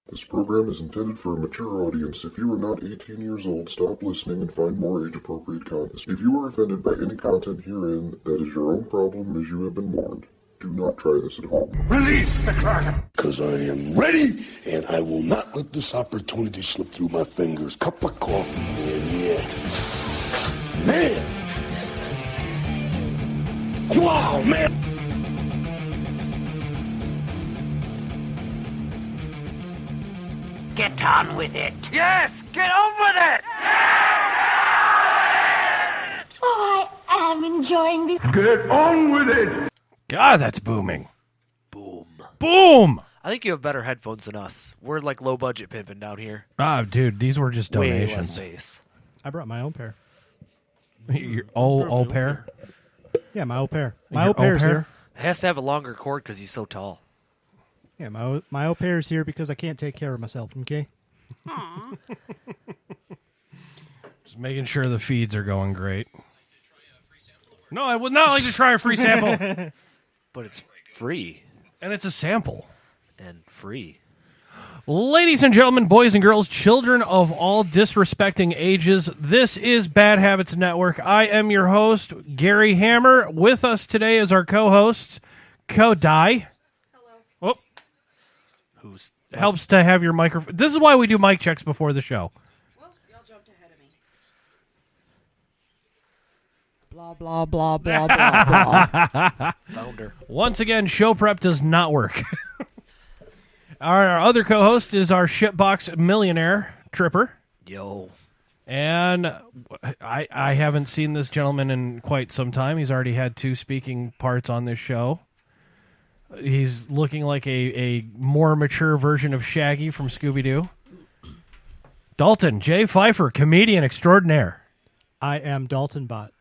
This program is intended for a mature audience. If you are not 18 years old, stop listening and find more age-appropriate content. If you are offended by any content herein, that is your own problem, as you have been warned. Do not try this at home. Release the Kraken! Because I am ready, and I will not let this opportunity slip through my fingers. Cup of coffee, man, yeah. Man! Wow, man! Get on with it. Yes, get on with it! Oh, I am enjoying this. Get on with it! God, that's booming. Boom. Boom! I think you have better headphones than us. We're like low budget pimping down here. Ah, dude, these were just Way donations. less bass. I brought my own pair. Your au pair? Yeah, my au pair. My Your au pair's au pair? here. It has to have a longer cord because he's so tall. Yeah, my au pair's here because I can't take care of myself, okay? Just making sure the feeds are going great. No, I would not like to try a free sample. But it's free. And it's a sample. And free. Ladies and gentlemen, boys and girls, children of all disrespecting ages, this is Bad Habits Network. I am your host, Gary Hammer. With us today is our co-host, Kodai. Hello. Oh. Who's Helps to have your microphone. This is why we do mic checks before the show. Well, y'all jumped ahead of me. Blah, blah, blah, blah, blah, blah. founder? Once again, show prep does not work. Our other co-host is our shitbox millionaire, Tripper. Yo. And I haven't seen this gentleman in quite some time. He's already had 2 speaking parts on this show. He's looking like a more mature version of Shaggy from Scooby-Doo. Dalton J. Pfeiffer, comedian extraordinaire. I am Dalton Bot.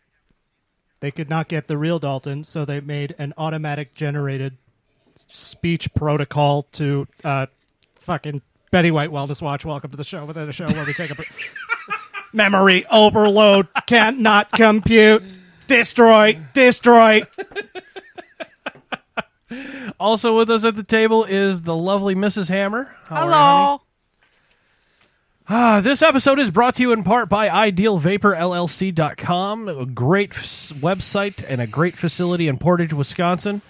They could not get the real Dalton, so they made an automatic generated speech protocol to fucking Betty White Wellness Watch. Welcome to the show within a show where we take a memory overload, can't not compute, destroy. Also with us at the table is the lovely Mrs. Hammer. Hello. This episode is brought to you in part by IdealVaporLLC.com, a great website and a great facility in Portage, Wisconsin.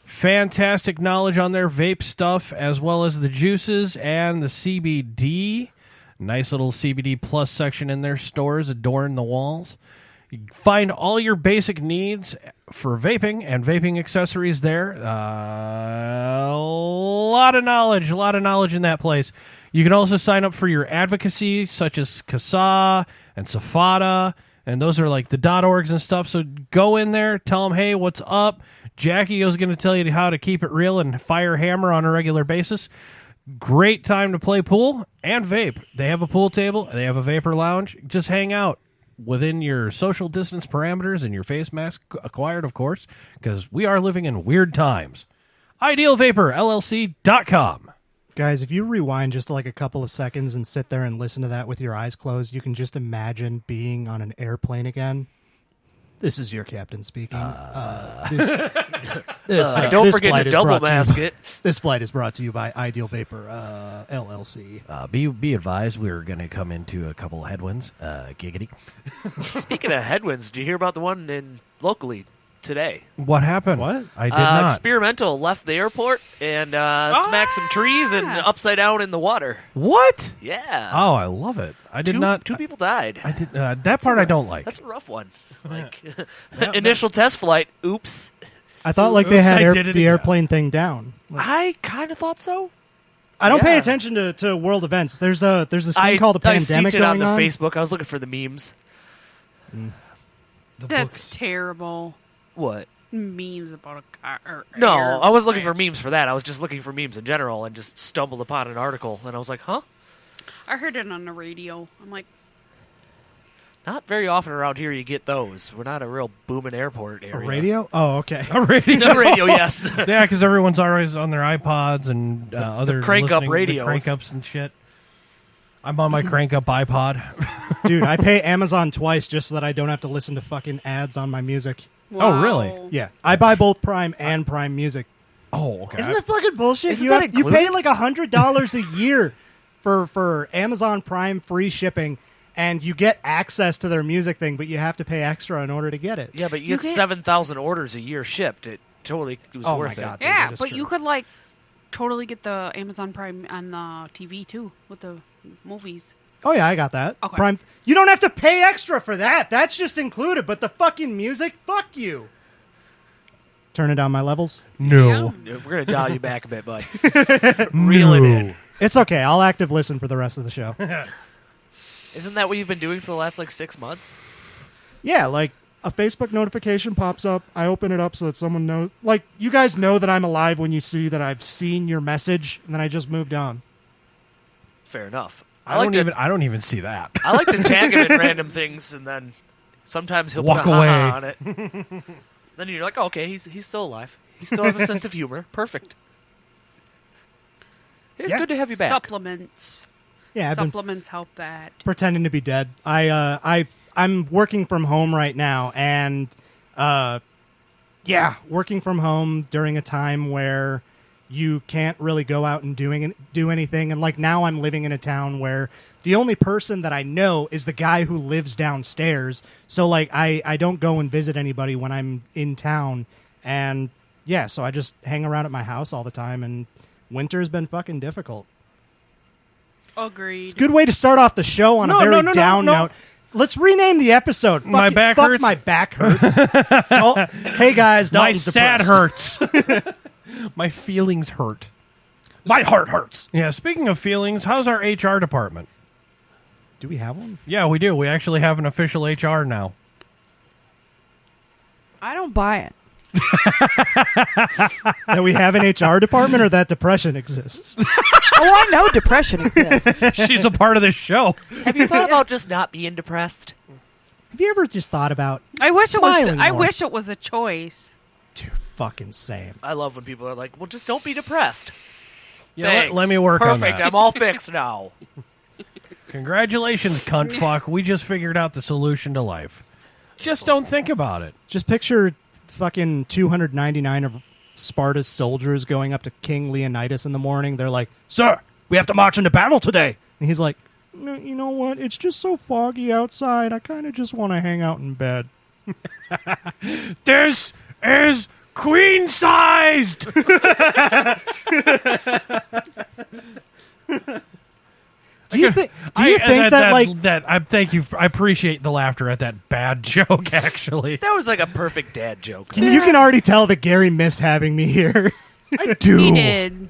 Fantastic knowledge on their vape stuff, as well as the juices and the CBD. Nice little CBD Plus section in their stores adorn the walls. You find all your basic needs for vaping and vaping accessories there. A lot of knowledge in that place. You can also sign up for your advocacy, such as CASA and SAFADA, and those are like the .orgs and stuff. So go in there, tell them, hey, what's up? Jackie is going to tell you how to keep it real and fire hammer on a regular basis. Great time to play pool and vape. They have a pool table. They have a vapor lounge. Just hang out within your social distance parameters and your face mask acquired, of course, because we are living in weird times. IdealVaporLLC.com. Guys, if you rewind just like a couple of seconds and sit there and listen to that with your eyes closed, you can just imagine being on an airplane again. This is your captain speaking. Don't this forget flight to is double brought to you mask by- it. This flight is brought to you by Ideal Vapor LLC. Be advised, we're going to come into a couple of headwinds. Giggity. Speaking of headwinds, did you hear about the one in locally today? What happened? What? I did not. Experimental left the airport and smacked some trees and upside down in the water. What? Yeah. Oh, I love it. I did not. Two people died. I did that part. I don't like. That's a rough one. Like initial test flight. Oops. I thought like they had I did it the again. airplane thing down. I kind of thought so. I don't pay Yeah. attention to world events. There's this thing called a I pandemic synced it going on on. the Facebook. I was looking for the memes. That's terrible. What? Memes about a car. Or No, air I wasn't looking for crash. memes for that. I was just looking for memes in general and just stumbled upon an article. And I was like, huh? I heard it on the radio. I'm like, Not very often around here you get those. We're not a real booming airport area. A radio? Oh, okay. A radio. The radio, yes. Yeah, because everyone's always on their iPods and other crank-up listening- radios. the crank-ups and shit. I'm on my crank-up iPod. Dude, I pay Amazon twice just so that I don't have to listen to fucking ads on my music. Oh, really? wow. Yeah, I buy both Prime and Prime Music. Oh, okay. Isn't that fucking bullshit? Isn't You that you pay included? like $100 a year for Amazon Prime free shipping, and you get access to their music thing, but you have to pay extra in order to get it. Yeah, but you get get- 7,000 orders a year shipped. It totally was Oh worth my God. it. Yeah, that is but true. you could like totally get the Amazon Prime on the TV too with the movies. Oh yeah, I got that. Okay. Prime. You don't have to pay extra for that. That's just included. But the fucking music, fuck you. Turn it down my levels. No. We're going to dial you back a bit, bud. Reel it in. It's okay. I'll active listen for the rest of the show. Isn't that what you've been doing for the last, 6 months? Yeah, like a Facebook notification pops up. I open it up so that someone knows. Like, you guys know that I'm alive when you see that I've seen your message, and then I just moved on. Fair enough. I don't even see that. I like to tag him in random things, and then sometimes he'll Walk put a away. ha-ha on it. Then you're like, okay, he's still alive. He still has a sense of humor. Perfect. It's Yeah. good to have you back. Yeah, Supplements. I've been Supplements help that. pretending to be dead. I'm working from home right now, and working from home during a time where you can't really go out and do anything. And like now, I'm living in a town where the only person that I know is the guy who lives downstairs. So like I don't go and visit anybody when I'm in town, and yeah, so I just hang around at my house all the time. And winter's been fucking difficult. Agreed. Good way to start off the show on a very no, down no. note. Let's rename the episode. My back hurts. My back hurts. Hey guys, My Dalton's sad depressed. hurts. My feelings hurt. My heart hurts. Yeah, speaking of feelings, how's our HR department? Do we have one? Yeah, we do. We actually have an official HR now. I don't buy it. That we have an HR department, or that depression exists? Oh, I know depression exists. She's a part of this show. Have you thought about just not being depressed? Have you ever just thought about? I wish it was. smiling I more? wish it was a choice. Dude, fucking same. I love when people are like, well, just don't be depressed. Yeah, Thanks. let me work on Perfect. that. I'm all fixed now. Congratulations, cunt fuck. We just figured out the solution to life. Just don't think about it. Just picture fucking 299 of Sparta's soldiers going up to King Leonidas in the morning. They're like, "Sir, we have to march into battle today." And he's like, "No, you know what? It's just so foggy outside. I kind of just want to hang out in bed." This is queen-sized! Do you think thank you. I appreciate the laughter at that bad joke. Actually, That was like a perfect dad joke. you can already tell that Gary missed having me here? I do. He did.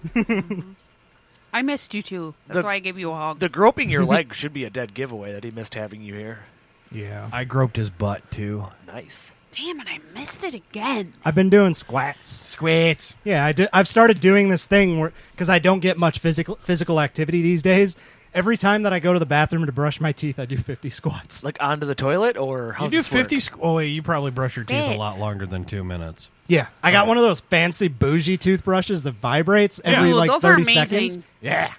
I missed you too. That's The- why I gave you a hug. The groping your leg should be a dead giveaway that he missed having you here. Yeah. I groped his butt too. Nice. Damn it! I missed it again. I've been doing squats. Squats. Yeah, I've started doing this thing where, because I don't get much physical activity these days, every time that I go to the bathroom to brush my teeth, I do 50 squats. Like onto the toilet, or how You do 50. Oh wait, you probably brush your teeth a Spit. lot longer than 2 minutes. Yeah, I got one of those fancy bougie toothbrushes that vibrates every Ooh, like those are 30 amazing. seconds. Yeah.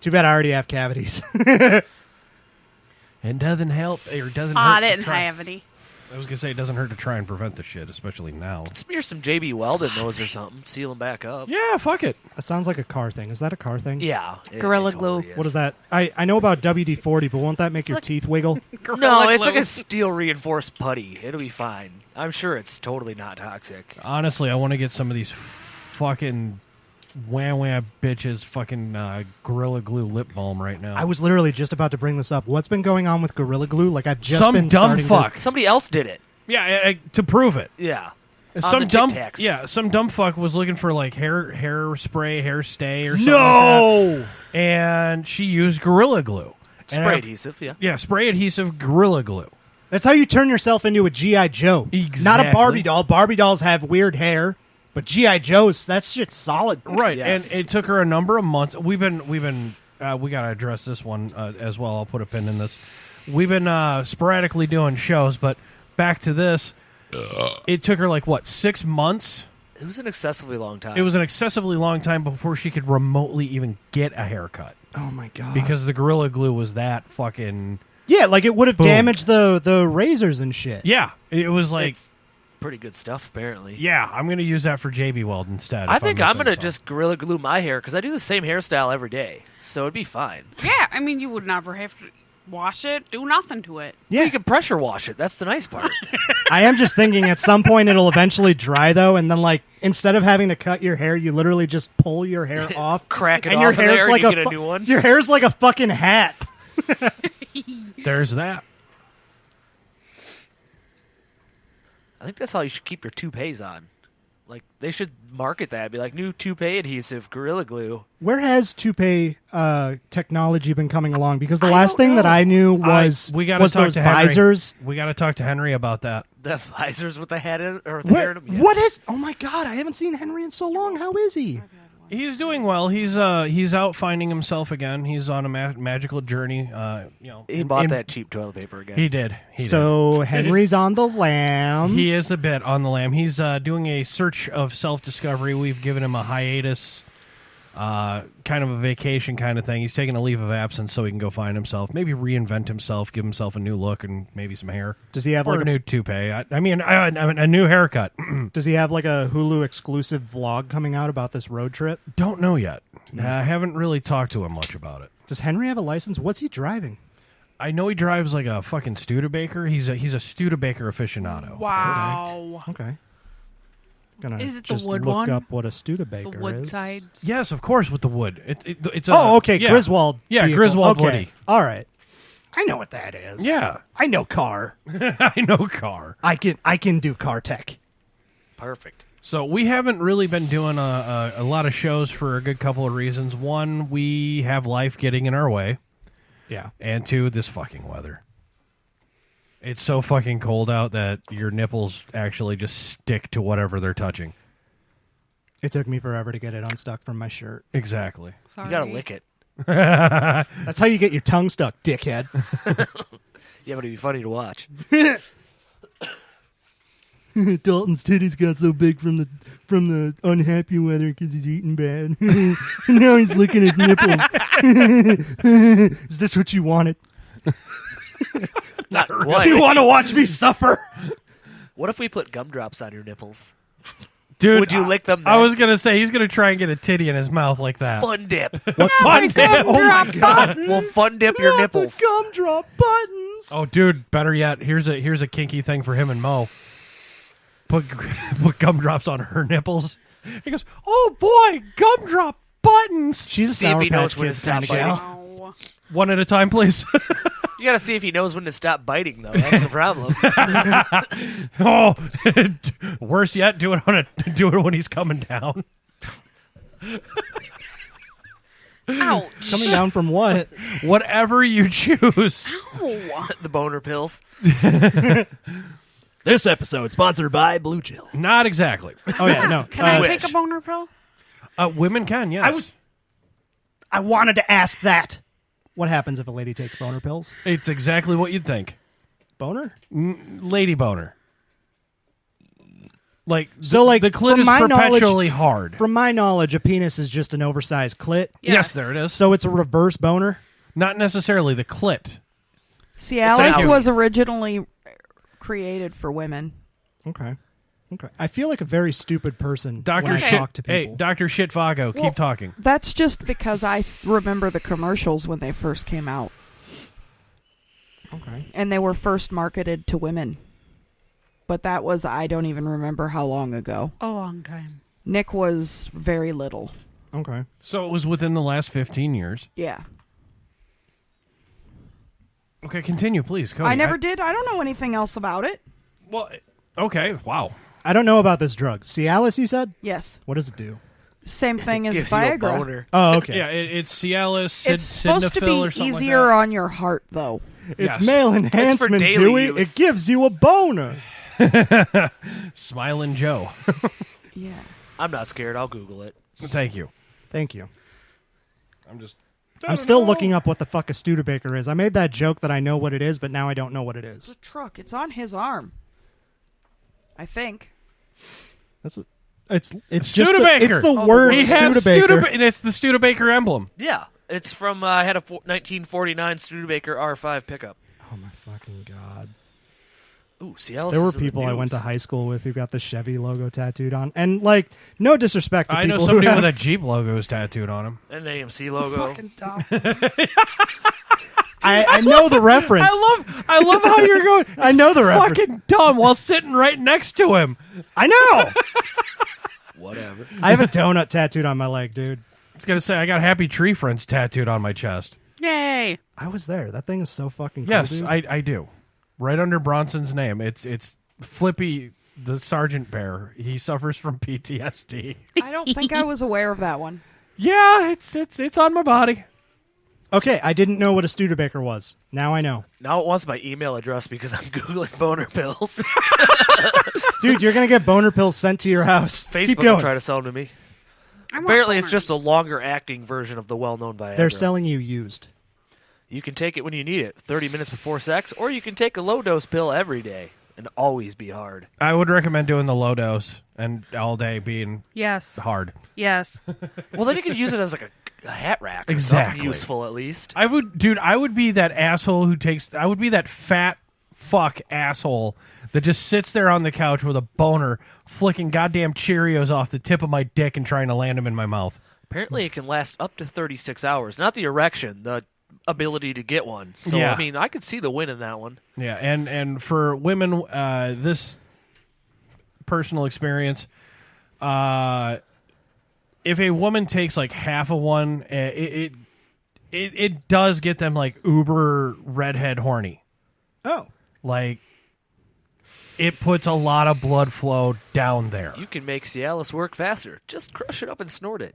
Too bad I already have cavities. It doesn't help, or it doesn't. I hurt to didn't try- have any. I was gonna say it doesn't hurt to try and prevent the shit, especially now. Smear some JB Weld in those or something. Seal them back up. Yeah, fuck it. That sounds like a car thing. Is that a car thing? Yeah. Gorilla it totally Glue. is. What is that? I know about WD-40, but won't that make your like- teeth wiggle? No, it's like a steel reinforced putty. It'll be fine. I'm sure it's totally not toxic. Honestly, I want to get some of these fucking wham bitches fucking Gorilla Glue lip balm right now. I was literally just about to bring this up. What's been going on with Gorilla Glue? Like I've just Some been dumb starting fuck. Somebody else did it. Yeah, to prove it. Yeah. On Some the dumb, Tic Tacs. yeah, some dumb fuck was looking for like hair spray, hair stay, or To... something. Like No. that, and she used Gorilla Glue. And Spray I- adhesive, yeah. Yeah, spray adhesive Gorilla Glue. That's how you turn yourself into a G.I. Joe. Not a Exactly. Barbie doll. Barbie dolls have weird hair, but G.I. Joe's, that shit's solid. Right, Yes. and it took her a number of months. We gotta address this one as well. I'll put a pin in this. We've been sporadically doing shows, but back to this. It took her like what, 6 months? It was an excessively long time. It was an excessively long time before she could remotely even get a haircut Oh, my God. because the Gorilla Glue was that fucking. Yeah, like it would have Boom. damaged the razors and shit. Yeah, it was like It's pretty good stuff, apparently. Yeah, I'm going to use that for JB Weld instead. I if think I'm missing going to something. just Gorilla Glue my hair because I do the same hairstyle every day, so it'd be fine. Yeah, I mean, you would never have to wash it, do nothing to it. Yeah. You can pressure wash it. That's the nice part. I am just thinking at some point it'll eventually dry though, and then like instead of having to cut your hair, you literally just pull your hair off, Crack it and off your of hair's there like and you a get a new one. Your hair's like a fucking hat. There's that. I think that's how you should keep your toupees on. Like, they should market that. Be like, new toupee adhesive, Gorilla Glue. Where has toupee technology been coming along? Because the I last don't thing that know. I knew was we gotta was talk those to Henry. visors. We got to talk to Henry about that. The visors with the head in, or the hair in them. Yeah. What is? Oh my god! I haven't seen Henry in so long. How is he? He's doing well. He's out finding himself again. He's on a magical journey. He bought that cheap toilet paper again. He did. So Henry's on the lam. He is a bit on the lam. He's doing a search of self-discovery. We've given him a hiatus, kind of a vacation kind of thing. He's taking a leave of absence so he can go find himself, maybe reinvent himself, give himself a new look and maybe some hair. Does he have or like a new toupee? I mean, a new haircut. Does he have like a Hulu exclusive vlog coming out about this road trip? Don't know yet. I haven't really talked to him much about it. Does Henry have a license? What's he driving? I know he drives like a fucking Studebaker. He's a Studebaker aficionado. Wow. Okay. Gonna Is it the just wood look one? up what a Studebaker The wood is. side. Yes, of course, with the wood. It's a, Oh, okay, yeah. Griswold. Yeah, vehicle. Griswold okay. Woody. All right. I know what that is. Yeah, I know car. I know car. I can do car tech. Perfect. So we haven't really been doing a lot of shows for a good couple of reasons. One, we have life getting in our way. Yeah. And two, this fucking weather. It's so fucking cold out that your nipples actually just stick to whatever they're touching. It took me forever to get it unstuck from my shirt. Exactly. Sorry. You gotta lick it. That's how you get your tongue stuck, dickhead. Yeah, but it'd be funny to watch. Dalton's titties got so big from the unhappy weather because he's eating bad. Now he's licking his nipples. Is this what you wanted? Not Do quite. you want to watch me suffer? What if we put gumdrops on your nipples? Dude, Would you lick them I then? was going to say, he's going to try and get a titty in his mouth like that. Fun dip. Fun dip. Oh my god! We'll fun dip your nipples. The gumdrop buttons. Oh, dude, better yet, here's a kinky thing for him and Mo. Put gumdrops on her nipples. He goes, oh boy, gumdrop buttons. She's a See if Sour he knows Patch when to Kids stop kind of biting. gal. Wow. One at a time, please. You gotta see if he knows when to stop biting, though. That's the problem. Oh, worse yet, do it when he's coming down. Ouch. Coming down from what? Whatever you choose. Ow. The boner pills. This episode sponsored by Blue Chill. Not exactly. Oh yeah, no. Can I wish. take a boner pill? Women can, yes. I wanted to ask that. What happens if a lady takes boner pills? It's exactly what you'd think. Boner? Lady boner. Like, So, like, the clit from is my knowledge- perpetually hard. From my knowledge, a penis is just an oversized clit. Yes, there it is. So it's a reverse boner. Not necessarily the clit. Cialis an was originally created for women. Okay. I feel like a very stupid person Dr. when I Shit. talk to Hey, people. Dr. Shitvago, keep talking. That's just because I remember the commercials when they first came out. Okay. And they were first marketed to women. But that was, I don't even remember how long ago. A long time. Nick was very little. Okay. So it was within the last 15 years. Yeah. Okay, continue, please, Cody. I never did. I don't know anything else about it. Well, okay, wow. I don't know about this drug. Cialis, you said? Yes. What does it do? Same thing as Gives you a Viagra. boner. Oh, okay. Yeah, it's Cialis, It's supposed to Sildenafil be or something easier like on your heart, though. It's Yes. male enhancement, daily Dewey. use. It gives you a boner. that. Smiling Joe. Yeah. I'm not scared. I'll Google it. Thank you. Thank you. I'm still looking up what the fuck a Studebaker is. I made that joke that I know what it is, but now I don't know what it It's is. a truck. It's on his arm. I think. It's just the, Studebaker. it's the word He has Studebaker. and it's the Studebaker emblem. Yeah, it's from. I had a 1949 Studebaker R5 pickup. Oh my fucking god. Ooh, Cialis There were is in the people I went to news. high school with who got the Chevy logo tattooed on. And, like, no disrespect to I people know somebody who with have... a Jeep logo is tattooed on him. An AMC logo. Fucking dumb. I know the reference. I love how you're going. I know the reference. Fucking dumb while sitting right next to him. I know. Whatever. I have a donut tattooed on my leg, dude. I was gonna say I got Happy Tree Friends tattooed on my chest. Yay! I was there. That thing is so fucking cool, Yes, dude. I do. Right under Bronson's name. It's Flippy the Sergeant Bear. He suffers from PTSD. I don't think I was aware of that one. Yeah, it's on my body. Okay, I didn't know what a Studebaker was. Now I know. Now it wants my email address because I'm Googling boner pills. Dude, you're going to get boner pills sent to your house. Keep Facebook will going. try to sell them to me. I want Apparently, it's boners. just a longer acting version of the well-known Viagra. They're selling you used. You can take it when you need it, 30 minutes before sex, or you can take a low-dose pill every day and always be hard. I would recommend doing the low dose and all day being Yes. hard. Yes. Well, then you can use it as like a hat rack. Or Exactly. something useful, at least. I would be that asshole who takes. I would be that fat fuck asshole that just sits there on the couch with a boner, flicking goddamn Cheerios off the tip of my dick and trying to land them in my mouth. Apparently, it can last up to 36 hours. Not the erection, the ability to get one. So, Yeah. I mean, I could see the win in that one. Yeah, and for women, this personal experience, if a woman takes like half of one, it does get them like uber redhead horny. Oh. Like, it puts a lot of blood flow down there. You can make Cialis work faster. Just crush it up and snort it.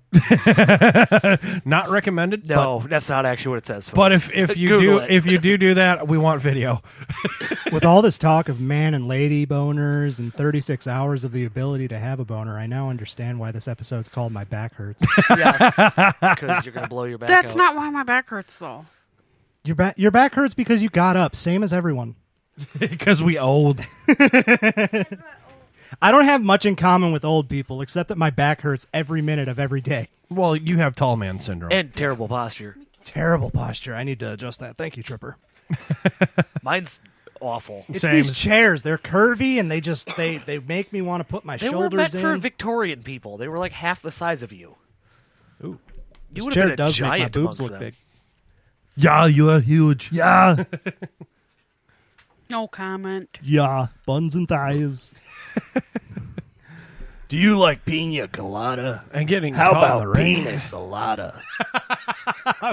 Not recommended. No, that's not actually what it says. But folks. if you Google do it. if you do that, we want video. With all this talk of man and lady boners and 36 hours of the ability to have a boner, I now understand why this episode's called My Back Hurts. Yes, because you're gonna blow your back That's out. not why my back hurts, though. Your back hurts because you got up, same as everyone. Because we old. I don't have much in common with old people, except that my back hurts every minute of every day. Well, you have tall man syndrome. And terrible posture. Terrible posture. I need to adjust that. Thank you, Tripper. Mine's awful. It's Same. these chairs. They're curvy, and they make me want to put my They were shoulders meant in. for Victorian people. They were like half the size of you. Ooh. You This would chair have been a does make my giant boobs amongst look them. big. Yeah, you are huge. Yeah. No comment. Yeah, buns and thighs. Do you like pina colada? And getting How caught on the about radio. pina colada?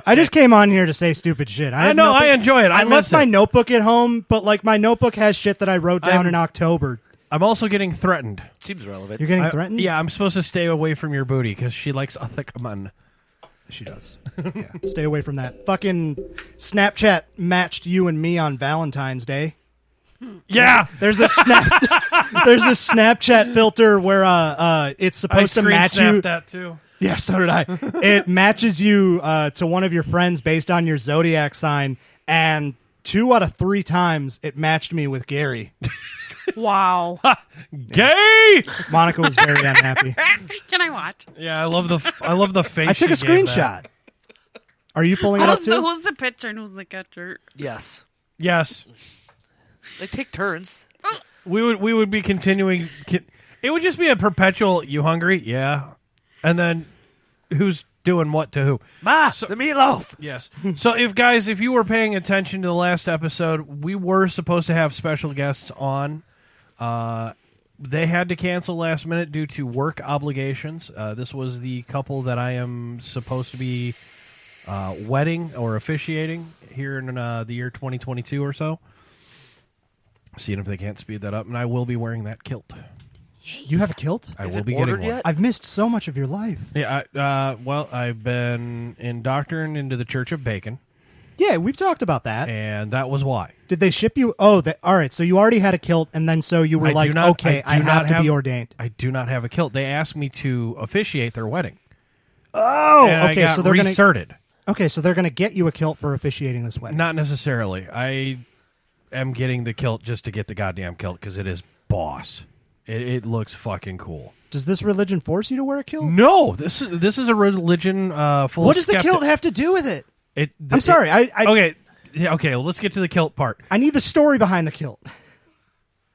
I just came on here to say stupid shit. I have know, nothing- I enjoy it. I I miss left it. my notebook at home, but like my notebook has shit that I wrote down I'm- in October. I'm also getting threatened. Seems relevant. You're getting I- threatened? Yeah, I'm supposed to stay away from your booty because she likes a thick man. She does. Yeah, stay away from that. Fucking Snapchat matched you and me on Valentine's Day. Yeah. There's this there's this Snapchat filter where it's supposed to match you. that too. Yeah, so did I. It matches you to one of your friends based on your zodiac sign, and 2 out of 3 times it matched me with Gary. Wow. Gay. Monica was very unhappy. Can I watch? Yeah, I love the face. I took a she gave screenshot. Are you pulling it up too? Who's the pitcher and who's the catcher? Yes. that. Yes, They take turns. we would be continuing. It would just be a perpetual. You hungry? Yeah, and then who's doing what to who? Ma, the meatloaf. Yes. So if you were paying attention to the last episode, we were supposed to have special guests on. They had to cancel last minute due to work obligations. This was the couple that I am supposed to be wedding or officiating here in the year 2022 or so. Seeing if they can't speed that up, and I will be wearing that kilt. You have a kilt? I Is will it be getting ordered one. yet? I've missed so much of your life. Yeah. Well, I've been indoctrinated into the Church of Bacon, Yeah, we've talked about that. and that was why. Did they ship you? Oh, all right. So you already had a kilt, and then so you were I like, do not- okay, I I do have not to have- be ordained. I do not have a kilt. They asked me to officiate their wedding. Oh, And okay. I got So they're recerted. gonna get you a kilt for officiating this wedding. Not necessarily. I am getting the kilt just to get the goddamn kilt because it is boss. It looks fucking cool. Does this religion force you to wear a kilt? No, this is a religion full What of does the skeptic- kilt have to do with it? I'm it- sorry. I okay. Yeah, okay, let's get to the kilt part. I need the story behind the kilt.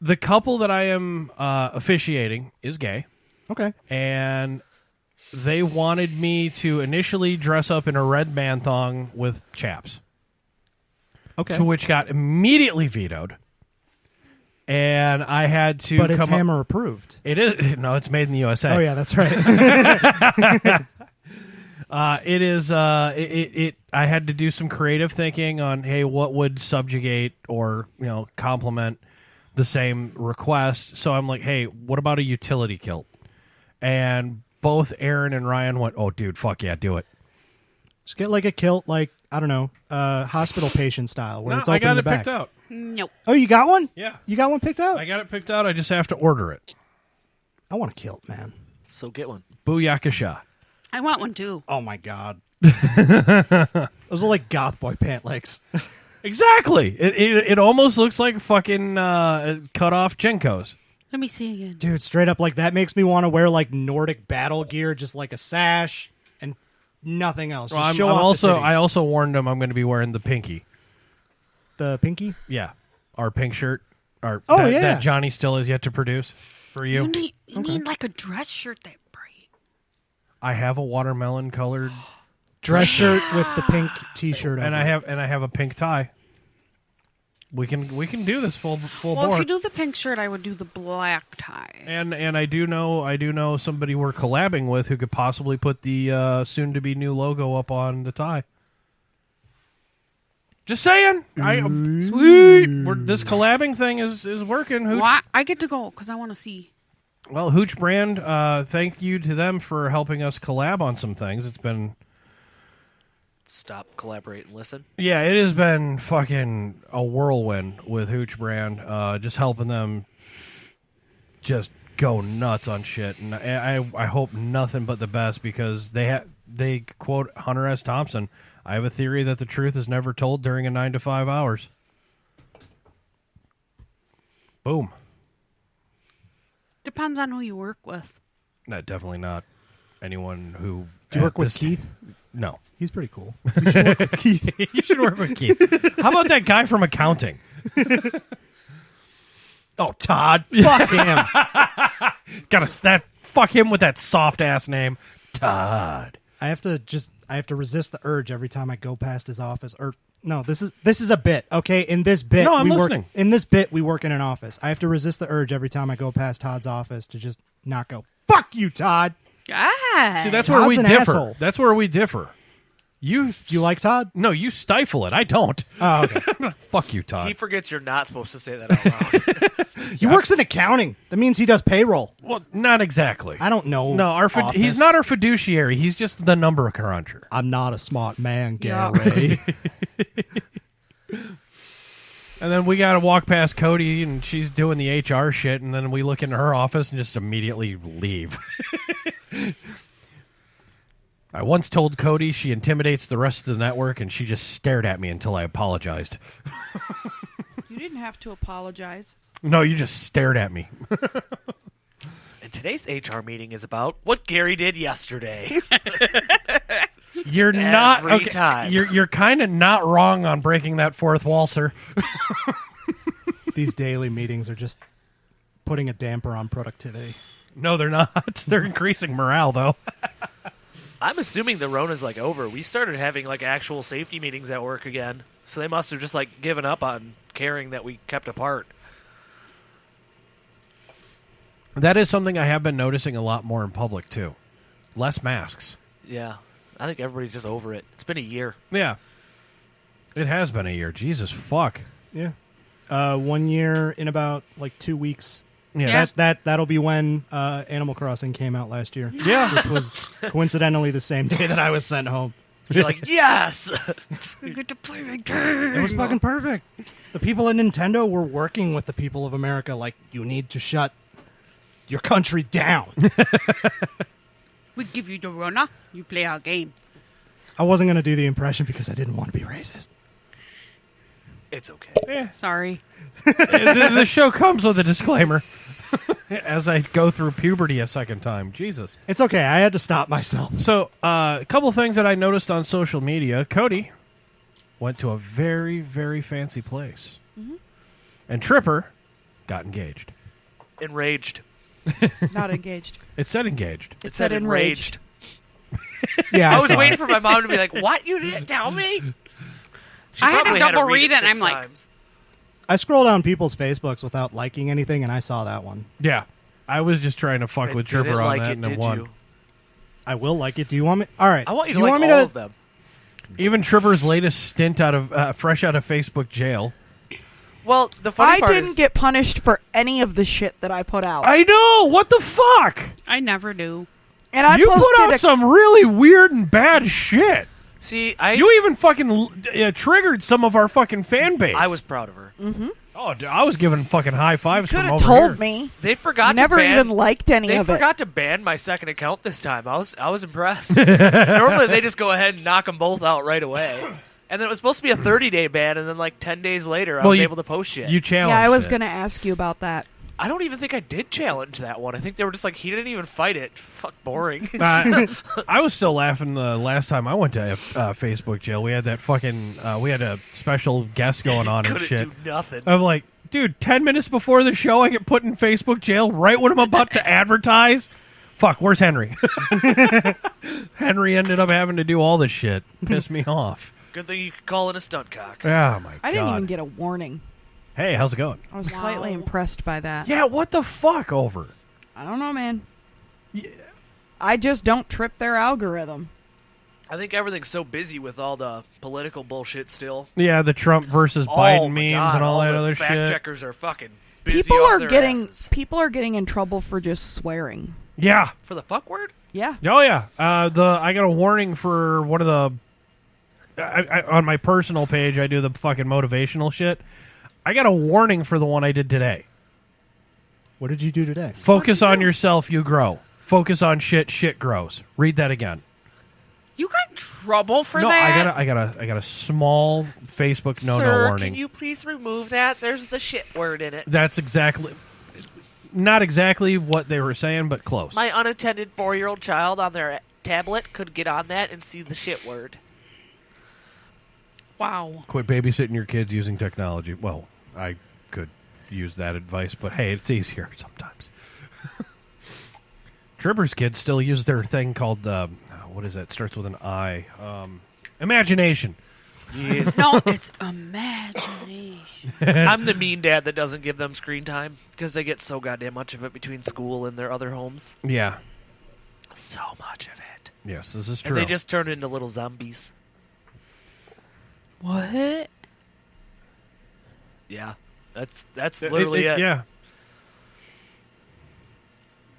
The couple that I am officiating is gay. Okay. And they wanted me to initially dress up in a red man thong with chaps. Okay. To which got immediately vetoed. And I had to But it's come up- Hammer approved. It is. No, it's made in the USA. Oh, yeah, that's right. It is. I had to do some creative thinking on, hey, what would subjugate or complement the same request. So I'm like, hey, what about a utility kilt? And both Aaron and Ryan went, oh, dude, fuck yeah, do it. Just get like a kilt, like, I don't know, hospital patient style, where No, it's open I got in the it back. picked out. Nope. Oh, you got one? Yeah. You got one picked out? I got it picked out. I just have to order it. I want a kilt, man. So get one. Booyakasha. I want one too. Oh, my God. Those are like goth boy pant legs. Exactly. It almost looks like fucking cut off Jenkos. Let me see again. Dude, straight up, like, that makes me want to wear, like, Nordic battle gear, just like a sash and nothing else. Just show off the titties. I also warned him I'm going to be wearing the pinky. The pinky? Yeah. Our pink shirt. Yeah. That Johnny still has yet to produce for you. You need like a dress shirt that bright. I have a watermelon colored Dress shirt with the pink t-shirt and over I have a pink tie. We can do this full Well, board. if you do the pink shirt, I would do the black tie. And I do know somebody we're collabing with who could possibly put the soon to be new logo up on the tie. Just saying. Sweet. This collabing thing is working. Hooch. Well, I get to go because I want to see. Well, Hooch Brand, thank you to them for helping us collab on some things. It's been... Stop, collaborate, and listen. Yeah, it has been fucking a whirlwind with Hooch Brand, just helping them just go nuts on shit. And I hope nothing but the best because they quote Hunter S. Thompson, I have a theory that the truth is never told during a 9 to 5 hours. Boom. Depends on who you work with. No, definitely not anyone who... Do you work with Keith? No. He's pretty cool. You should work with Keith. You should work with Keith. How about that guy from accounting? Oh, Todd. Fuck him. Fuck him with that soft ass name. Todd. I have to resist the urge every time I go past his office. Or no, this is a bit. Okay, in this bit, No, I'm listening. In this bit, we work in an office. I have to resist the urge every time I go past Todd's office to just not go. Fuck you, Todd. Ah. See, that's where Todd's we an differ. asshole. That's where we differ. You like Todd? No, you stifle it. I don't. Oh, okay. Fuck you, Todd. He forgets you're not supposed to say that out loud. He works in accounting. That means he does payroll. Well, not exactly. I don't know. No, he's not our fiduciary. He's just the number cruncher. I'm not a smart man, Yeah. Gary. And then we got to walk past Cody, and she's doing the HR shit, and then we look into her office and just immediately leave. I once told Cody she intimidates the rest of the network, and she just stared at me until I apologized. You didn't have to apologize. No, you just stared at me. And today's HR meeting is about what Gary did yesterday. You're not Every okay. time. You're kind of not wrong on breaking that fourth wall, sir. These daily meetings are just putting a damper on productivity. No, they're not. They're increasing morale, though. I'm assuming the Rona's like over. We started having like actual safety meetings at work again, so they must have just like given up on caring that we kept apart. That is something I have been noticing a lot more in public too. Less masks. Yeah, I think everybody's just over it. It's been a year. Yeah, it has been a year. Jesus fuck. Yeah. 1 year in about like 2 weeks. Yeah. That'll be when Animal Crossing came out last year. Yeah. Which was coincidentally the same day that I was sent home. You're like, yes! I get to play my game. It was fucking perfect. The people at Nintendo were working with the people of America like, you need to shut your country down. We give you the runner. You play our game. I wasn't going to do the impression because I didn't want to be racist. It's okay. Sorry. The show comes with a disclaimer. As I go through puberty a second time. Jesus. It's okay. I had to stop myself. So, a couple things that I noticed on social media. Cody went to a very, very fancy place. Mm-hmm. And Tripper got engaged. Enraged. Not engaged. It said engaged. It said enraged. Yeah, I was saw waiting it. for my mom to be like, "What? You didn't tell me?" She I had to probably double read it, and 6 I'm like- times. I scroll down people's Facebooks without liking anything, and I saw that one. Yeah. I was just trying to fuck I with didn't Tripper on like that, it, and it did won. you? I will like it. Do you want me? All right. I want you Do to like want me all to? of them. Even Tripper's latest stint out of fresh out of Facebook jail. Well, the funny I part didn't is, get punished for any of the shit that I put out. I know. What the fuck? I never do. And I You posted put out some really weird and bad shit. see, You even fucking triggered some of our fucking fan base. I was proud of her. Oh, dude, I was giving fucking high fives could from have over told here. me. They forgot. Never to ban, even liked any They of it. forgot to ban my second account this time. I was impressed. Normally they just go ahead and knock them both out right away. And then it was supposed to be a 30-day ban, and then like 10 days later, I was able to post shit. You challenged. Yeah, I was it. going to ask you about that. I don't even think I did challenge that one. I think they were just like, he didn't even fight it. Fuck, boring. I was still laughing the last time I went to Facebook jail. We had that fucking we had a special guest going on and Couldn't shit. do nothing. I'm like, dude, 10 minutes before the show, I get put in Facebook jail right when I'm about to advertise. Fuck, where's Henry? Henry ended up having to do all this shit. Pissed me off. Good thing you could call it a stunt cock. Oh, my God. I didn't even get a warning. Hey, how's it going? I was slightly impressed by that. Yeah, what the fuck over? I don't know, man. I just don't trip their algorithm. I think everything's so busy with all the political bullshit still. Yeah, the Trump versus Oh Biden my memes God, and all that the other fact shit. checkers are fucking busy People off are their getting asses. in trouble for just swearing. Yeah. For the fuck word? Yeah. Oh yeah. I got a warning for one of the. On my personal page, I do the fucking motivational shit. I got a warning for the one I did today. What did you do today? Focus on yourself, you grow. Focus on shit, shit grows. Read that again. You got in trouble for No, that? I got a small Facebook no Sir, warning. can you please remove that? There's the shit word in it. That's exactly not exactly what they were saying, but close. My unattended 4-year-old child on their tablet could get on that and see the shit word. Wow. Quit babysitting your kids using technology. Well, I could use that advice, but hey, it's easier sometimes. Tripper's kids still use their thing called what is that? Starts with an I. Imagination. Yes. No, it's imagination. I'm the mean dad that doesn't give them screen time because they get so goddamn much of it between school and their other homes. Yeah. So much of it. Yes, this is true. And they just turn into little zombies. What? Yeah. That's literally it. Yeah.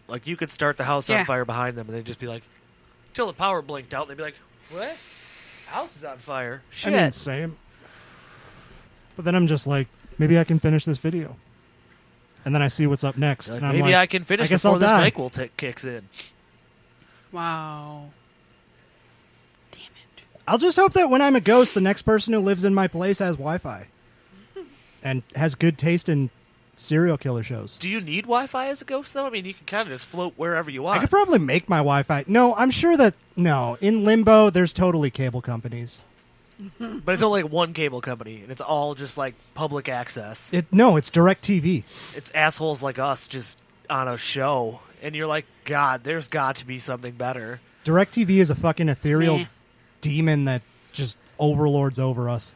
Like, you could start the house Yeah. on fire behind them, and they'd just be like, till the power blinked out, and they'd be like, what? House is on fire. I Shit. didn't say it. But then I'm just like, maybe I can finish this video. And then I see what's up next. Like, and I'm maybe like, I can finish I guess before I'll this die. NyQuil kicks in. Wow. I'll just hope that when I'm a ghost, the next person who lives in my place has Wi-Fi. And has good taste in serial killer shows. Do you need Wi-Fi as a ghost, though? I mean, you can kind of just float wherever you want. I could probably make my Wi-Fi. No, I'm sure that... No, in Limbo, there's totally cable companies. But it's only like one cable company, and it's all just like public access. No, it's DirecTV. It's assholes like us just on a show, and you're like, God, there's got to be something better. DirecTV is a fucking ethereal Meh. demon that just overlords over us.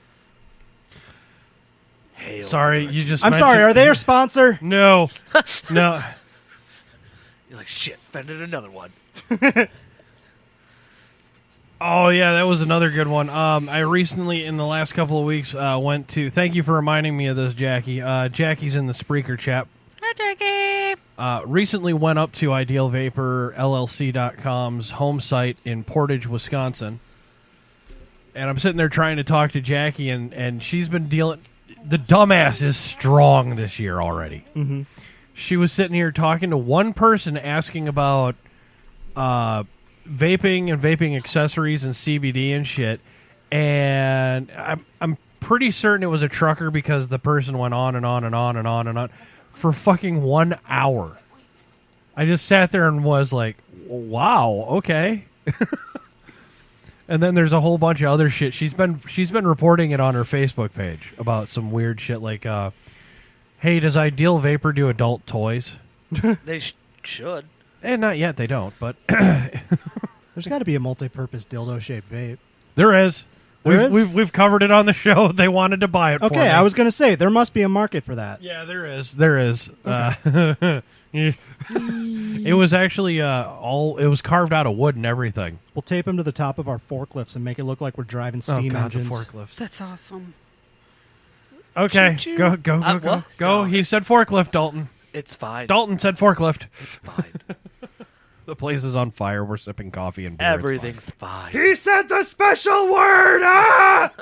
Hail Sorry, to you just I'm mentioned- sorry, are they our sponsor? No. No. You're like, shit, offended another one. Oh, yeah, that was another good one. I recently, in the last couple of weeks, went to... Thank you for reminding me of this, Jackie. Jackie's in the Spreaker chat. Hi, Jackie. Recently went up to IdealVaporLLC.com's home site in Portage, Wisconsin. And I'm sitting there trying to talk to Jackie, and she's been dealing... The dumbass is strong this year already. Mm-hmm. She was sitting here talking to one person asking about vaping and vaping accessories and CBD and shit. And I'm pretty certain it was a trucker because the person went on and on and on and on and on for fucking 1 hour. I just sat there and was like, wow, okay. And then there's a whole bunch of other shit. She's been reporting it on her Facebook page about some weird shit like, Hey, does Ideal Vapor do adult toys? They should. And not yet, they don't, but... There's got to be a multi-purpose dildo-shaped vape. There is. There is? We've covered it on the show. They wanted to buy it for me. Okay, I was going to say, there must be a market for that. Yeah, there is. There is. Okay. It was actually it was carved out of wood and everything. We'll tape them to the top of our forklifts and make it look like we're driving steam engines. The forklifts. That's awesome. Okay, Choo-choo. go. What? Go. No. He said forklift, Dalton. It's fine. Dalton said forklift. It's fine. The place is on fire. We're sipping coffee and beer. It's Everything's fine. He said the special word. Ah!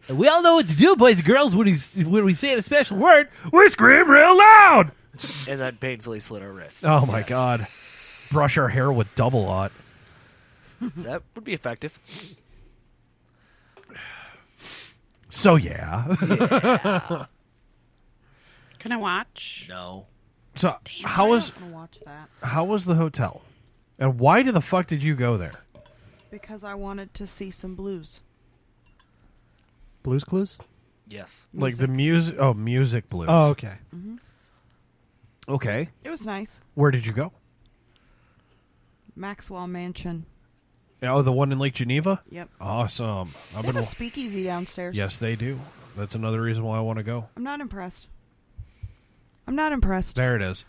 We all know what to do, boys and girls. When we say the special word, we scream real loud. And then painfully slit our wrists. Oh my God! Brush our hair with double aught. That would be effective. So yeah. Can I watch? No. So Damn, how I was don't wanna watch that how was the hotel, and why the fuck did you go there? Because I wanted to see some blues. Blues Clues? Yes. Like the music? Oh, music blues. Oh, okay. Mm-hmm. Okay. It was nice. Where did you go? Maxwell Mansion. Oh, the one in Lake Geneva? Yep. Awesome. They have a speakeasy downstairs. Yes, they do. That's another reason why I want to go. I'm not impressed. There it is.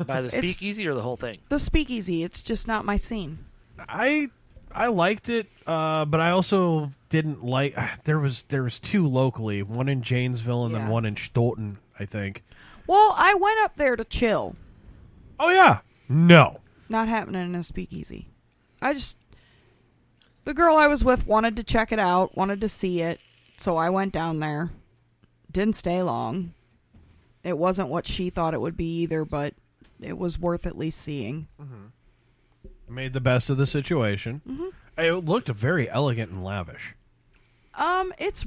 By the speakeasy or the whole thing? The speakeasy. It's just not my scene. I liked it, but I also didn't like. There was two locally, one in Janesville and then one in Stoughton, I think. Well, I went up there to chill. Oh yeah. No. Not happening in a speakeasy. The girl I was with wanted to check it out, wanted to see it, so I went down there. Didn't stay long. It wasn't what she thought it would be either, but it was worth at least seeing. Mm-hmm. Made the best of the situation. Mm-hmm. It looked very elegant and lavish. It's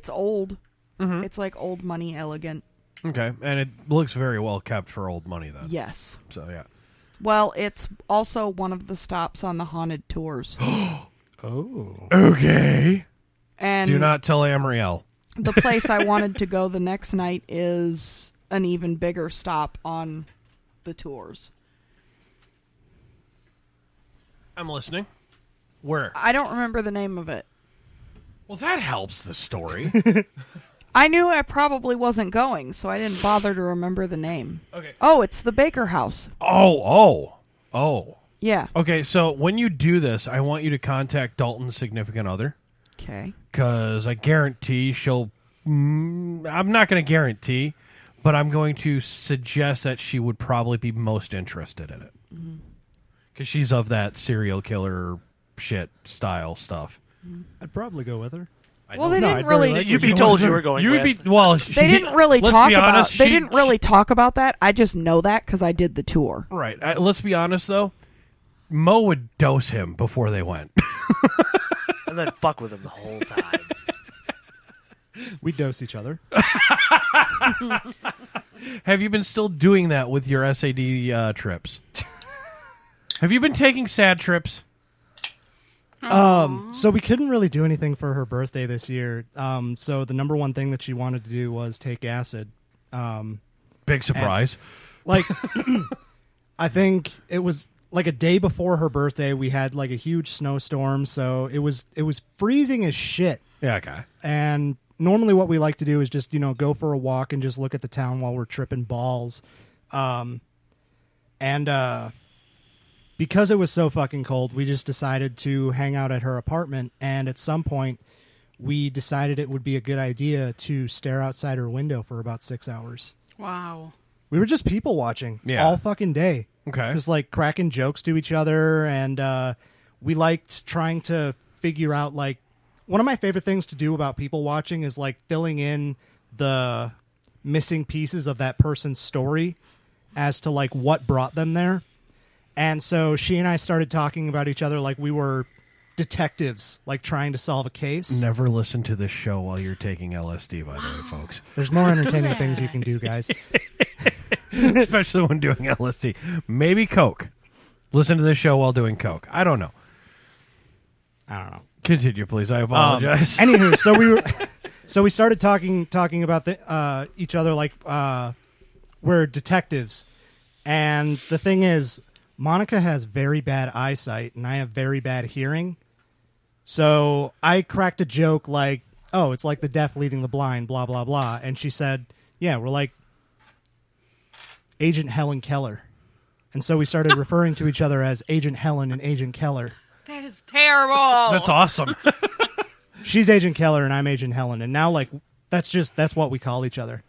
old. Mm-hmm. It's like old money elegant. Okay, and it looks very well kept for old money then. Yes. So yeah. Well, it's also one of the stops on the haunted tours. Oh. Okay. And do not tell Amriel. The place I wanted to go the next night is an even bigger stop on the tours. I'm listening. Where? I don't remember the name of it. Well, that helps the story. I knew I probably wasn't going, so I didn't bother to remember the name. Okay. Oh, it's the Baker House. Oh. Yeah. Okay, so when you do this, I want you to contact Dalton's significant other. Okay. Because I guarantee she'll... I'm not going to guarantee, but I'm going to suggest that she would probably be most interested in it. Because she's of that serial killer shit style stuff. I'd probably go with her. Well, they didn't really. You'd be told you were going. They didn't really talk about. They didn't really talk about that. I just know that because I did the tour. Right. Let's be honest though. Mo would dose him before they went, and then fuck with him the whole time. We dose each other. Have you been still doing that with your SAD trips? Have you been taking sad trips? So we couldn't really do anything for her birthday this year. So the number one thing that she wanted to do was take acid. Big surprise. I think it was like a day before her birthday. We had like a huge snowstorm, so it was freezing as shit. Yeah, okay. And normally what we like to do is just, go for a walk and just look at the town while we're tripping balls. Because it was so fucking cold, we just decided to hang out at her apartment. And at some point, we decided it would be a good idea to stare outside her window for about 6 hours. Wow. We were just people watching all fucking day. Okay. Just like cracking jokes to each other. And we liked trying to figure out, like, one of my favorite things to do about people watching is like filling in the missing pieces of that person's story as to like what brought them there. And so she and I started talking about each other like we were detectives, like trying to solve a case. Never listen to this show while you're taking LSD, by the way, folks. There's more entertaining things you can do, guys. Especially when doing LSD. Maybe Coke. Listen to this show while doing Coke. I don't know. I don't know. Continue, please. I apologize. Anywho, So we started talking about each other like we're detectives. And the thing is, Monica has very bad eyesight, and I have very bad hearing. So I cracked a joke like, oh, it's like the deaf leading the blind, blah, blah, blah. And she said, yeah, we're like Agent Helen Keller. And so we started referring to each other as Agent Helen and Agent Keller. That is terrible. That's awesome. She's Agent Keller and I'm Agent Helen. And now, like, that's what we call each other.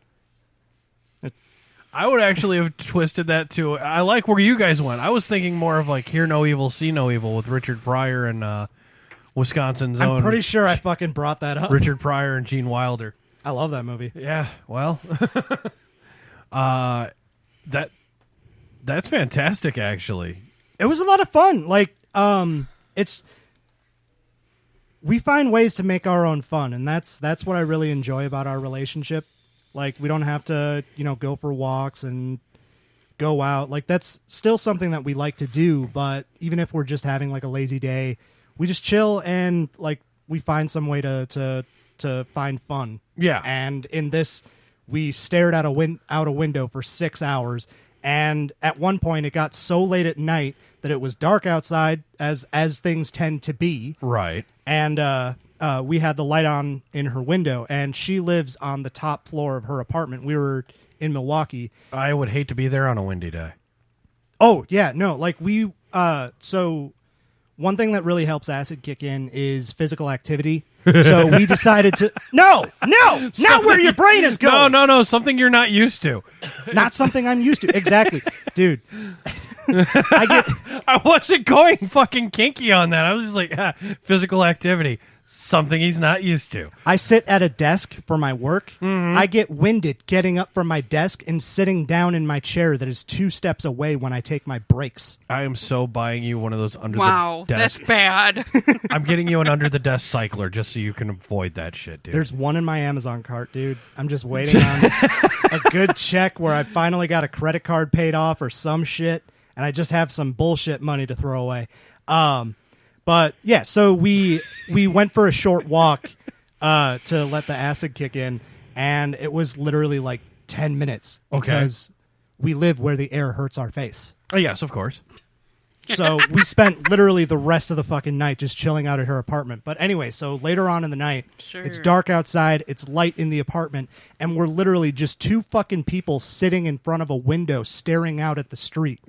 I would actually have twisted that too. I like where you guys went. I was thinking more of like Hear No Evil, See No Evil with Richard Pryor and Wisconsin's own. I'm pretty sure I fucking brought that up. Richard Pryor and Gene Wilder. I love that movie. Yeah, well, that's fantastic. Actually, it was a lot of fun. Like, we find ways to make our own fun, and that's what I really enjoy about our relationship. Like, we don't have to, go for walks and go out. Like, that's still something that we like to do, but even if we're just having, like, a lazy day, we just chill and, like, we find some way to find fun. Yeah. And in this, we stared out a window for 6 hours, and at one point it got so late at night that it was dark outside, as things tend to be. Right. And we had the light on in her window, and she lives on the top floor of her apartment. We were in Milwaukee. I would hate to be there on a windy day. Oh, yeah, no, like so one thing that really helps acid kick in is physical activity. So we decided to, not where your brain is going. No, something you're not used to. Not something I'm used to. Exactly. Dude. I wasn't going fucking kinky on that. I was just like, physical activity. Something he's not used to. I sit at a desk for my work. Mm-hmm. I get winded getting up from my desk and sitting down in my chair that is 2 steps away when I take my breaks. I am so buying you one of those under wow, the desk. That's bad. I'm getting you an under the desk cycler just so you can avoid that shit, dude. There's one in my Amazon cart, dude. I'm just waiting on a good check where I finally got a credit card paid off or some shit, and I just have some bullshit money to throw away. But yeah, so we went for a short walk to let the acid kick in, and it was literally like 10 minutes because we live where the air hurts our face. Oh, yes, of course. So we spent literally the rest of the fucking night just chilling out at her apartment. But anyway, so later on in the night, It's dark outside, it's light in the apartment, and we're literally just 2 fucking people sitting in front of a window staring out at the street.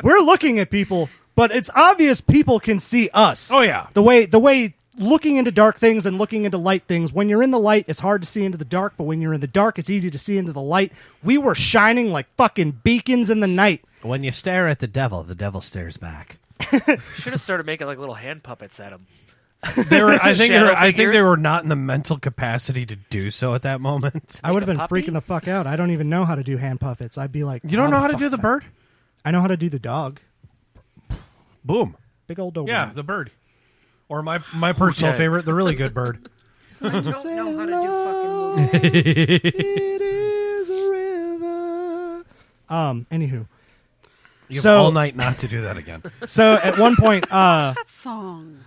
We're looking at people, but it's obvious people can see us. Oh, yeah. The way looking into dark things and looking into light things, when you're in the light, it's hard to see into the dark, but when you're in the dark, it's easy to see into the light. We were shining like fucking beacons in the night. When you stare at the devil stares back. Should have started making like little hand puppets at him. I think they were not in the mental capacity to do so at that moment. I would have been freaking the fuck out. I don't even know how to do hand puppets. I'd be like, you don't know how to do the bird? I know how to do the dog. Boom. Big old dog. Yeah, the bird. Or my personal favorite, the really good bird. So I don't know how to do fucking movies. It is a river. Anywho. You have all night not to do that again. So at one point, that song.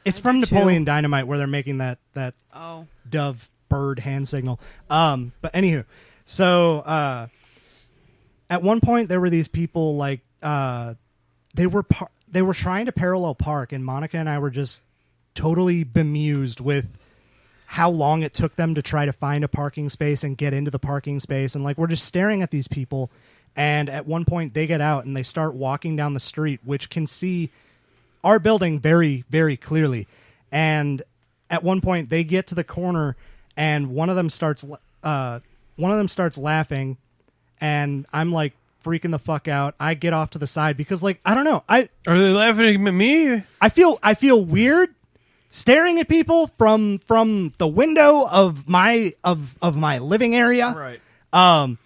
It's from Napoleon Dynamite where they're making that dove bird hand signal. But anywho, so at one point there were these people like they were trying to parallel park, and Monica and I were just totally bemused with how long it took them to try to find a parking space and get into the parking space, and like we're just staring at these people. And at one point, they get out and they start walking down the street, which can see our building very, very clearly. And at one point, they get to the corner, and one of them starts laughing, and I'm like freaking the fuck out. I get off to the side because, like, I don't know. Are they laughing at me? I feel weird staring at people from the window of my living area. Right.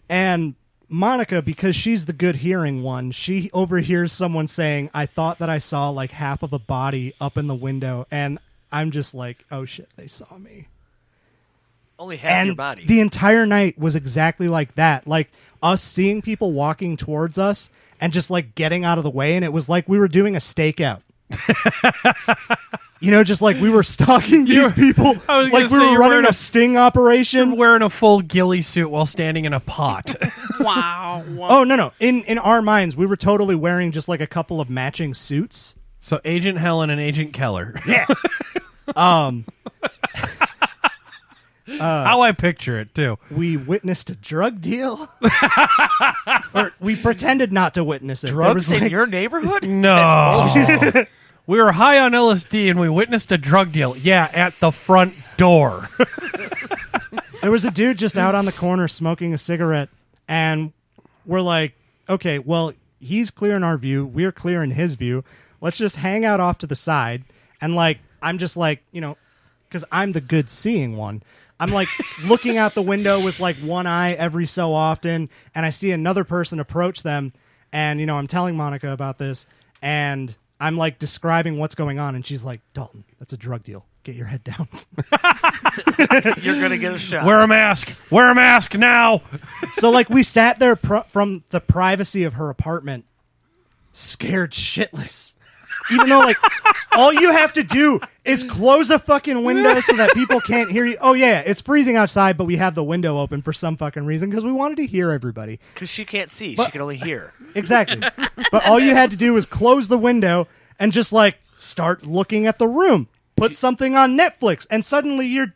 And Monica, because she's the good hearing one, she overhears someone saying, I thought that I saw like half of a body up in the window. And I'm just like, oh shit, they saw me. Only half your body. The entire night was exactly like that. Like us seeing people walking towards us and just like getting out of the way. And it was like we were doing a stakeout. Just like we were stalking these people, like we were running a sting operation. You're wearing a full ghillie suit while standing in a pot. Wow. Oh, no. In our minds, we were totally wearing just like a couple of matching suits. So Agent Helen and Agent Keller. Yeah. How I picture it, too. We witnessed a drug deal. Or we pretended not to witness it. Drugs in your neighborhood? No. We were high on LSD and we witnessed a drug deal. Yeah, at the front door. There was a dude just out on the corner smoking a cigarette, and we're like, okay, well, he's clear in our view. We're clear in his view. Let's just hang out off to the side. And, like, I'm just like, because I'm the good seeing one. I'm, like, looking out the window with, like, one eye every so often, and I see another person approach them, and, I'm telling Monica about this, and I'm, like, describing what's going on, and she's like, Dalton, that's a drug deal. Get your head down. You're going to get a shot. Wear a mask. Wear a mask now. So, like, we sat there from the privacy of her apartment, scared shitless. Even though, like, all you have to do is close a fucking window so that people can't hear you. Oh, yeah, it's freezing outside, but we have the window open for some fucking reason because we wanted to hear everybody. Because she can't see. She can only hear. Exactly. But all you had to do was close the window and just, like, start looking at the room. Put something on Netflix, and suddenly you're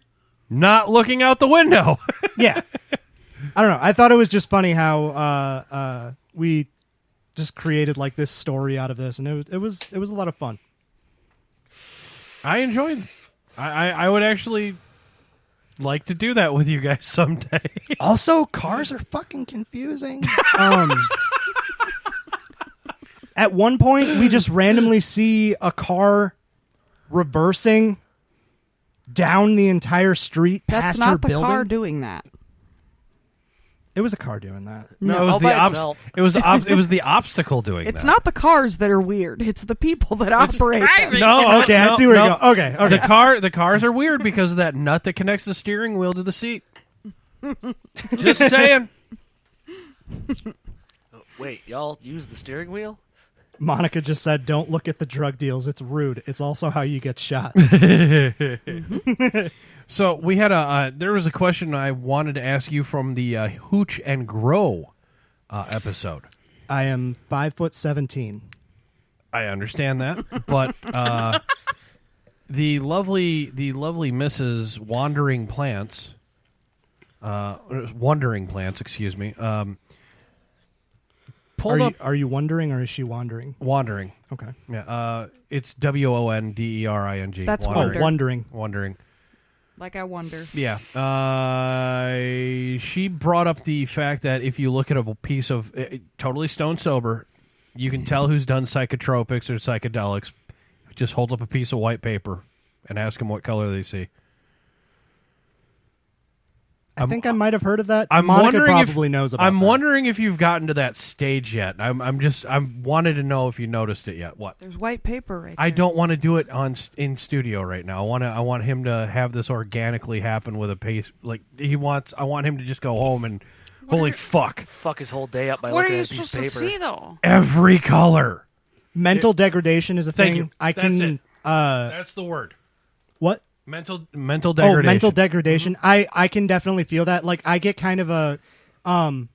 not looking out the window. Yeah. I don't know. I thought it was just funny how we just created like this story out of this, and it was a lot of fun. I enjoyed it. I would actually like to do that with you guys someday. Also, cars are fucking confusing. At one point, we just randomly see a car reversing down the entire street past her building. That's not the car doing that. It was a car doing that. No, it was it was the obstacle doing It's that. not the cars that are weird. It's the people that operate them. No, okay, I see where you're going. Okay. The cars are weird because of that nut that connects the steering wheel to the seat. Just saying. Wait, y'all use the steering wheel? Monica just said, "Don't look at the drug deals. It's rude. It's also how you get shot." So we had there was a question I wanted to ask you from the Hooch and Grow episode. I am 5'17". I understand that, but the lovely Mrs. Wandering Plants, excuse me. Are you wondering, or is she wandering? Wandering. Okay. Yeah. It's WONDERING. That's wondering. Wondering. Like I wonder. Yeah. She brought up the fact that if you look at a piece of totally stone sober, you can tell who's done psychotropics or psychedelics. Just hold up a piece of white paper and ask them what color they see. I think I might have heard of that. I'm Monica wondering probably knows about I'm that. wondering if you've gotten to that stage yet. I wanted to know if you noticed it yet. What? There's white paper right I there. don't want to do it in studio right now. I want him to have this organically happen with a pace. Like I want him to just go home and holy fuck. Fuck his whole day up by What are looking you at a piece supposed of to paper. see, though? Every color. Mental degradation is a Thank thing. you. I That's can. it. That's the word. What? Mental degradation. Oh, mental degradation. I can definitely feel that. Like I get kind of a I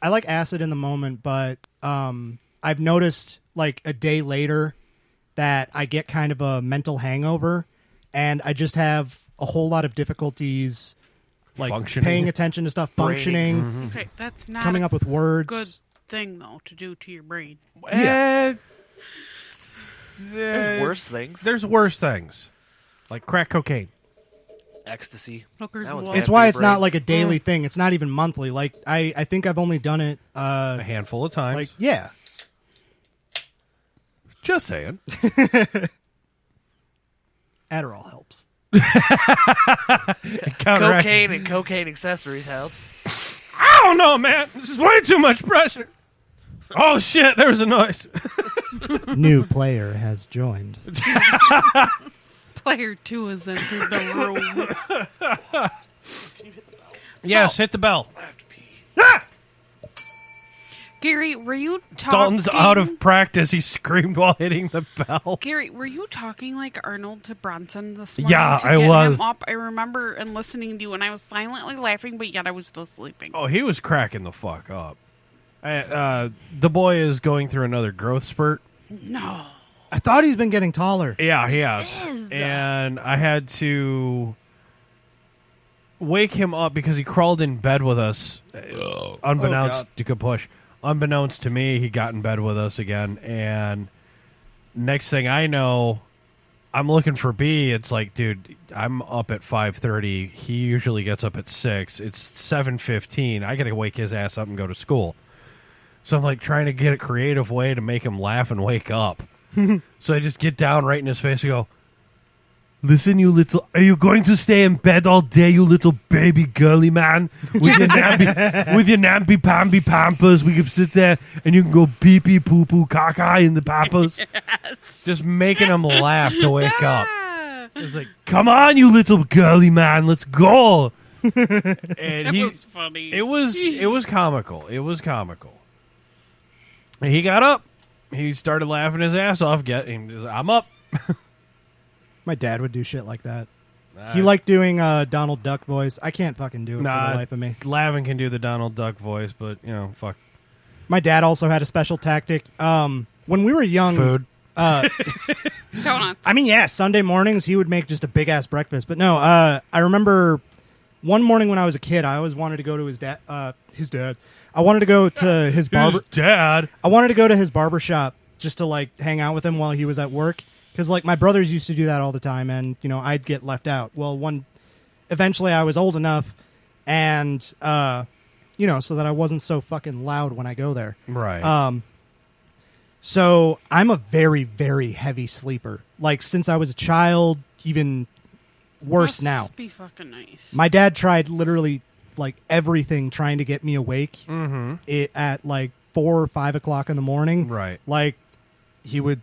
like acid in the moment, but I've noticed like a day later that I get kind of a mental hangover, and I just have a whole lot of difficulties like Functioning. paying attention to stuff, functioning, Mm-hmm. Okay, that's not coming a up with words. good thing, though, to do to your brain. Yeah. There's worse things. There's worse things. Like crack cocaine. Ecstasy. Hookers That one's and bad It's for why your it's not brain. like a daily thing. It's not even monthly. Like I think I've only done it A handful of times. like yeah. Just saying. Adderall helps. Cocaine and cocaine accessories helps. I don't know, man. This is way too much pressure. Oh, shit. There was a noise. New player has joined. Player 2 has entered the room. Yes, hit the bell. Gary, were you talking? Dalton's out of practice. He screamed while hitting the bell. Gary, were you talking like Arnold to Bronson this morning? Yeah, to I get was. Him up? I remember and listening to you, and I was silently laughing, but yet I was still sleeping. Oh, he was cracking the fuck up. The boy is going through another growth spurt. No. I thought he's been getting taller. Yeah, he has. And I had to wake him up because he crawled in bed with us, unbeknownst to Kapush. Unbeknownst to me, he got in bed with us again, and next thing I know, I'm looking for B. It's like, dude, I'm up at 5:30. He usually gets up at 6. It's 7:15. I got to wake his ass up and go to school. So I'm like trying to get a creative way to make him laugh and wake up. So I just get down right in his face and go, listen, you little... Are you going to stay in bed all day, you little baby girly man? With your namby pampers. We can sit there and you can go pee-pee, poo-poo, caca in the pampers. Yes. Just making him laugh to wake up. It's like, come on, you little girly man. Let's go. And That was funny. It was comical. It was comical. And he got up. He started laughing his ass off. I'm up. My dad would do shit like that. He liked doing Donald Duck voice. I can't fucking do it for the life of me. Lavin can do the Donald Duck voice, but, fuck. My dad also had a special tactic. When we were young... Food. Donuts. I mean, yeah, Sunday mornings he would make just a big-ass breakfast. But no, I remember one morning when I was a kid, I always wanted to go to his dad. I wanted to go to his barber... His dad? I wanted to go to his barber shop just to, like, hang out with him while he was at work. Because, like, my brothers used to do that all the time, and, I'd get left out. Well, eventually I was old enough, and, so that I wasn't so fucking loud when I go there. Right. So I'm a very, very heavy sleeper. Like, since I was a child, even worse now. Must be fucking nice. My dad tried literally, like, everything trying to get me awake at, like, 4 or 5 o'clock in the morning. Right. Like, he would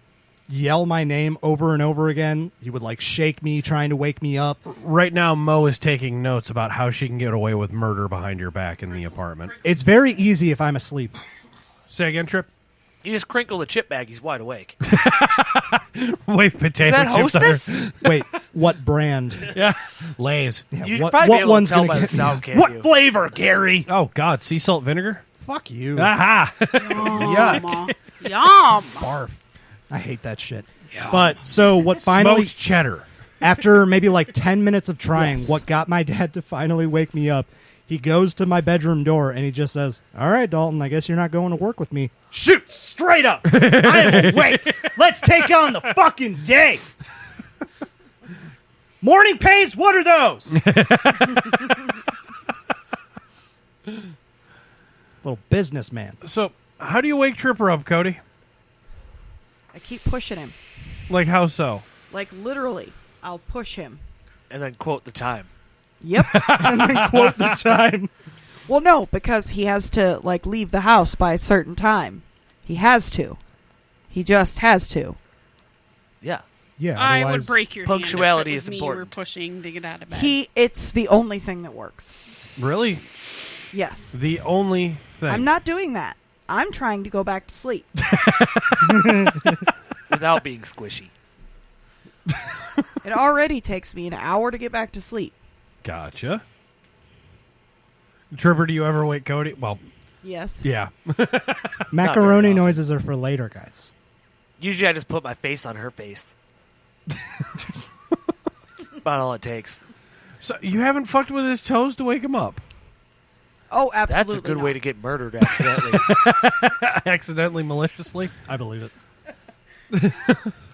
yell my name over and over again. He would, like, shake me, trying to wake me up. Right now, Mo is taking notes about how she can get away with murder behind your back in the apartment. It's very easy if I'm asleep. Say again, Trip? You just crinkle the chip bag, he's wide awake. Wait, potato Is that chips Hostess? Wait, what brand? Yeah, Lay's. Yeah, You'd what probably be able one's to tell gonna by the get me? sound, can't What you? flavor, Gary? Oh, God, sea salt vinegar? Fuck you. Aha! Yuck. Yum. Barf. I hate that shit. But, so what finally... Smoked cheddar. After maybe like 10 minutes of trying, Yes. what got my dad to finally wake me up, he goes to my bedroom door and he just says, all right, Dalton, I guess you're not going to work with me. Shoot, straight up. I am awake. Let's take on the fucking day. Morning pains, what are those? Little businessman. So, how do you wake Tripper up, Cody? I keep pushing him. Like, how so? Like, literally, I'll push him. And then quote the time. Yep. And then quote the time. Well, no, because he has to, like, leave the house by a certain time. He has to. He just has to. Yeah. Yeah, I would otherwise- break your Punctuality hand if is it was me important. were pushing to get out of bed. It's the only thing that works. Really? Yes. The only thing. I'm not doing that. I'm trying to go back to sleep. Without being squishy. It already takes me an hour to get back to sleep. Gotcha. Tripper, do you ever wake Cody? Well, Yes. yeah. Macaroni often. noises are for later, guys. Usually I just put my face on her face. About all it takes. So, you haven't fucked with his toes to wake him up? Oh, absolutely. That's a good not. way to get murdered accidentally. Accidentally, maliciously? I believe it.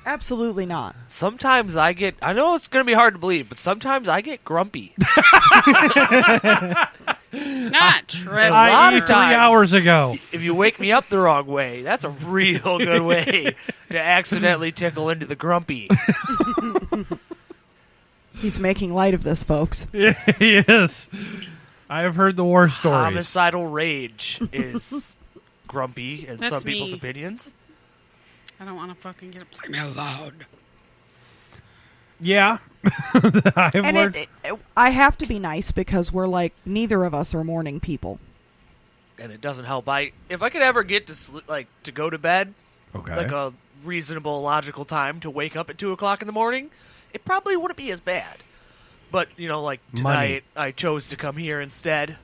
Absolutely not. Sometimes I know it's going to be hard to believe, but sometimes I get grumpy. Not true. lot I of 3 times. hours ago. If you wake me up the wrong way, that's a real good way to accidentally tickle into the grumpy. He's making light of this, folks. Yes. I have heard the war stories. Homicidal rage is grumpy in That's some people's me. opinions. I don't want to fucking get a play me loud. Yeah. I have And learned. I have to be nice because we're like, neither of us are morning people. and it doesn't help. If I could ever get to go to bed, Okay. like a reasonable, logical time to wake up at 2:00 in the morning, it probably wouldn't be as bad. But like tonight, I chose to come here instead.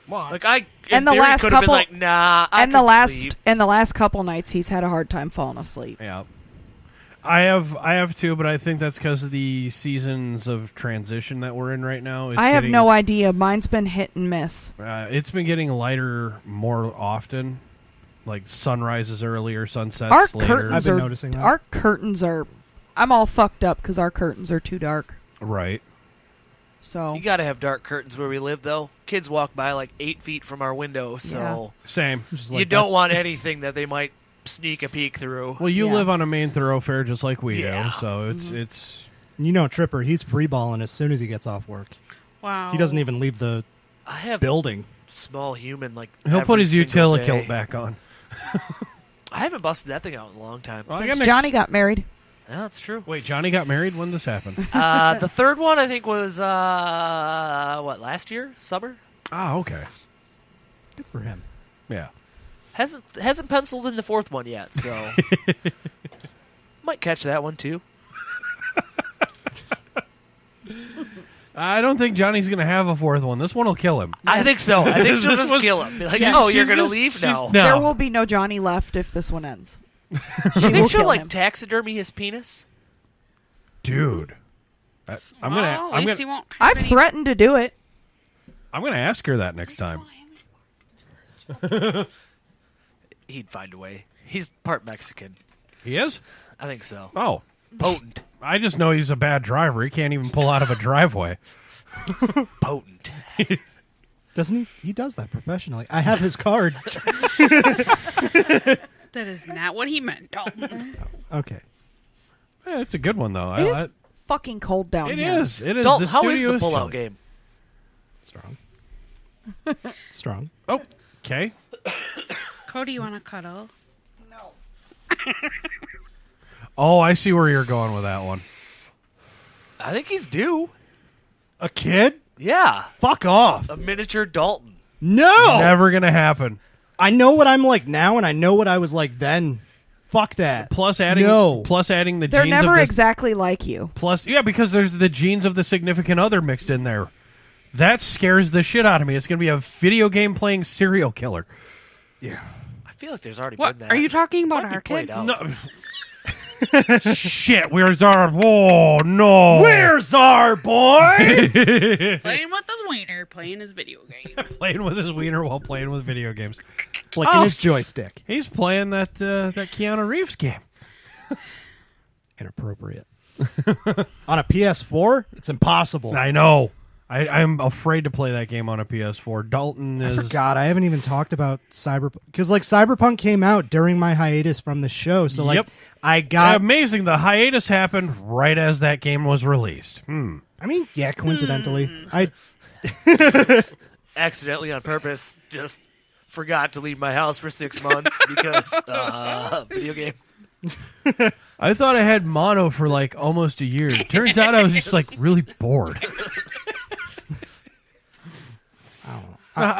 Well, like I and the last could have been couple, like, nah. And the last couple nights, he's had a hard time falling asleep. Yeah. I have too, but I think that's because of the seasons of transition that we're in right now. I have no idea. Mine's been hit and miss. It's been getting lighter more often. Like sunrises earlier, sunsets later. I've been noticing that. Our curtains are... I'm all fucked up because our curtains are too dark. Right. So you got to have dark curtains where we live, though. Kids walk by like 8 feet from our window, so... Yeah. Same. You don't want anything that they might sneak a peek through. Well, you live on a main thoroughfare just like we do, so it's... Tripper, he's freeballing as soon as he gets off work. Wow. He doesn't even leave the building. Small human, like he'll put his utility kilt kilt back on. I haven't busted that thing out in a long time. Since Johnny got married. Yeah, that's true. Wait, Johnny got married? When did this happen? The third one, I think, was, last year? Summer? Ah, okay. Good for him. Yeah. Hasn't penciled in the fourth one yet, so... might catch that one, too. I don't think Johnny's going to have a fourth one. This one will kill him. I think so. I think she'll just kill him. Be like, you're going to leave now. No. There will be no Johnny left if this one ends. She think she'll, like, taxidermy his penis? Dude. I've threatened to do it. I'm going to ask her that next time. He'd find a way. He's part Mexican. He is? I think so. Oh. Potent. I just know he's a bad driver. He can't even pull out of a driveway. Potent. Doesn't he? He does that professionally. I have his card. That is not what he meant, Dalton. Okay. Yeah, it's a good one, though. It is fucking cold down It here. is. It is. Dalton, how is studio the pullout chilly. game? Strong. Oh, okay. Cody, you want to cuddle? Oh, I see where you're going with that one. I think he's due. A kid? Yeah. Fuck off. A miniature Dalton. No. Never going to happen. I know what I'm like now, and I know what I was like then. Fuck that. Plus adding the They're genes never of exactly like you. Because there's the genes of the significant other mixed in there. That scares the shit out of me. It's going to be a video game playing serial killer. Yeah. I feel like there's already What? been that. Are you talking about Might be our played kids? out. No. Shit, where's our... Oh, no. Where's our boy? Playing with his wiener, playing his video game. Playing with his wiener while playing with video games. Flicking his joystick. He's playing that Keanu Reeves game. Inappropriate. On a PS4? It's impossible. I know. I'm afraid to play that game on a PS4. Dalton is... I forgot. I haven't even talked about Cyberpunk. Because, Cyberpunk came out during my hiatus from the show. So, Yep. I got... Amazing. The hiatus happened right as that game was released. I mean, yeah, coincidentally. Accidentally on purpose, just forgot to leave my house for 6 months because video game. I thought I had mono for almost a year. Turns out I was just really bored. I'll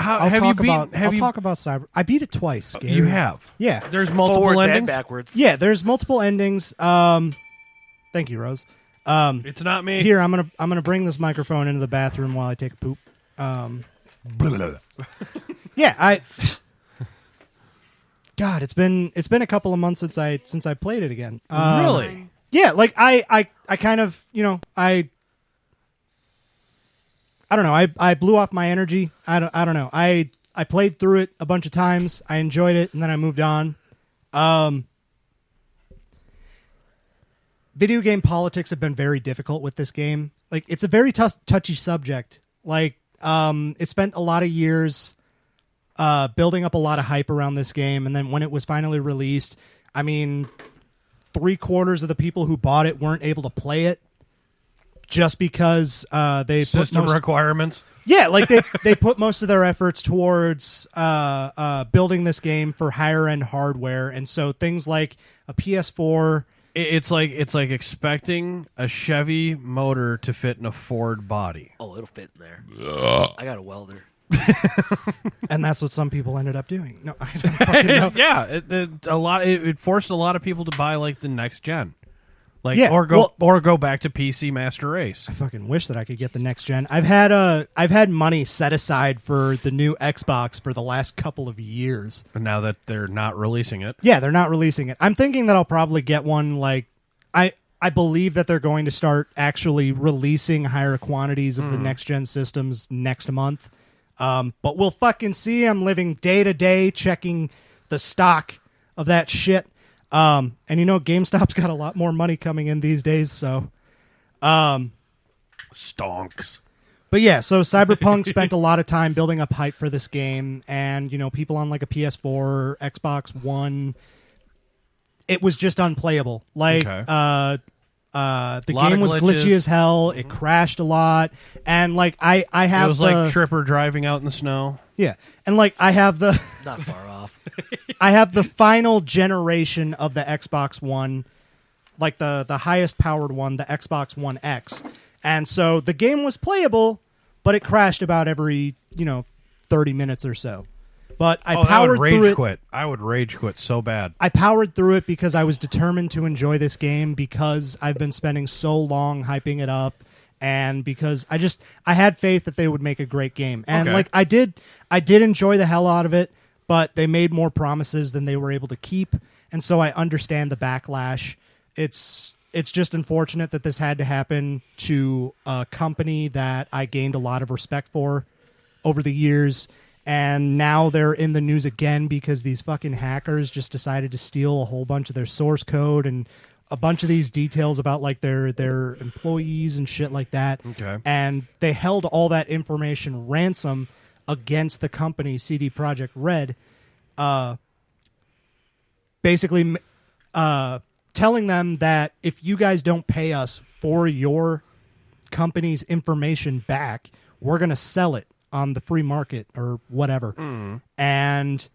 talk about Cyber. I beat it twice. Gary. You have? Yeah. There's multiple Forwards endings? and backwards. Yeah, there's multiple endings. Thank you, Rose. It's not me. Here, I'm gonna bring this microphone into the bathroom while I take a poop. Yeah, God, it's been a couple of months since I played it again. Really? Yeah, I kind of I don't know. I blew off my energy. I don't know. I played through it a bunch of times. I enjoyed it, and then I moved on. Video game politics have been very difficult with this game. It's a very touchy subject. It spent a lot of years building up a lot of hype around this game, and then when it was finally released, I mean, 3/4 of the people who bought it weren't able to play it just because they System requirements. Yeah, they put most of their efforts towards building this game for higher end hardware, and so things like a PS4. It's like expecting a Chevy motor to fit in a Ford body. Oh, it'll fit in there. I got a welder. And that's what some people ended up doing. No, I don't fucking know. Yeah, it forced a lot of people to buy like the next gen. Like Yeah, or go back to PC Master Race. I fucking wish that I could get the next gen. I've had money set aside for the new Xbox for the last couple of years. And now that they're not releasing it. Yeah, they're not releasing it. I'm thinking that I'll probably get one like I believe that they're going to start actually releasing higher quantities of the next gen systems next month. But we'll fucking see. I'm living day to day checking the stock of that shit. And GameStop's got a lot more money coming in these days, so stonks. But yeah, so Cyberpunk spent a lot of time building up hype for this game, and people on like a PS4, Xbox One, it was just unplayable. Like the game was glitchy as hell. It crashed a lot, and like I have it was like Tripper driving out in the snow. Yeah, and like I have the not far off. I have the final generation of the Xbox One, like the highest powered one, the Xbox One X. And so the game was playable, but it crashed about every, 30 minutes or so. But I powered through it. Quit. I would rage quit so bad. I powered through it because I was determined to enjoy this game, because I've been spending so long hyping it up, and because I had faith that they would make a great game. And like I did enjoy the hell out of it, but they made more promises than they were able to keep, and so I understand the backlash. It's just unfortunate that this had to happen to a company that I gained a lot of respect for over the years, and now they're in the news again because these fucking hackers just decided to steal a whole bunch of their source code and a bunch of these details about like their employees and shit like that. Okay. And they held all that information ransom against the company CD Projekt Red, basically telling them that if you guys don't pay us for your company's information back, we're going to sell it on the free market or whatever. And,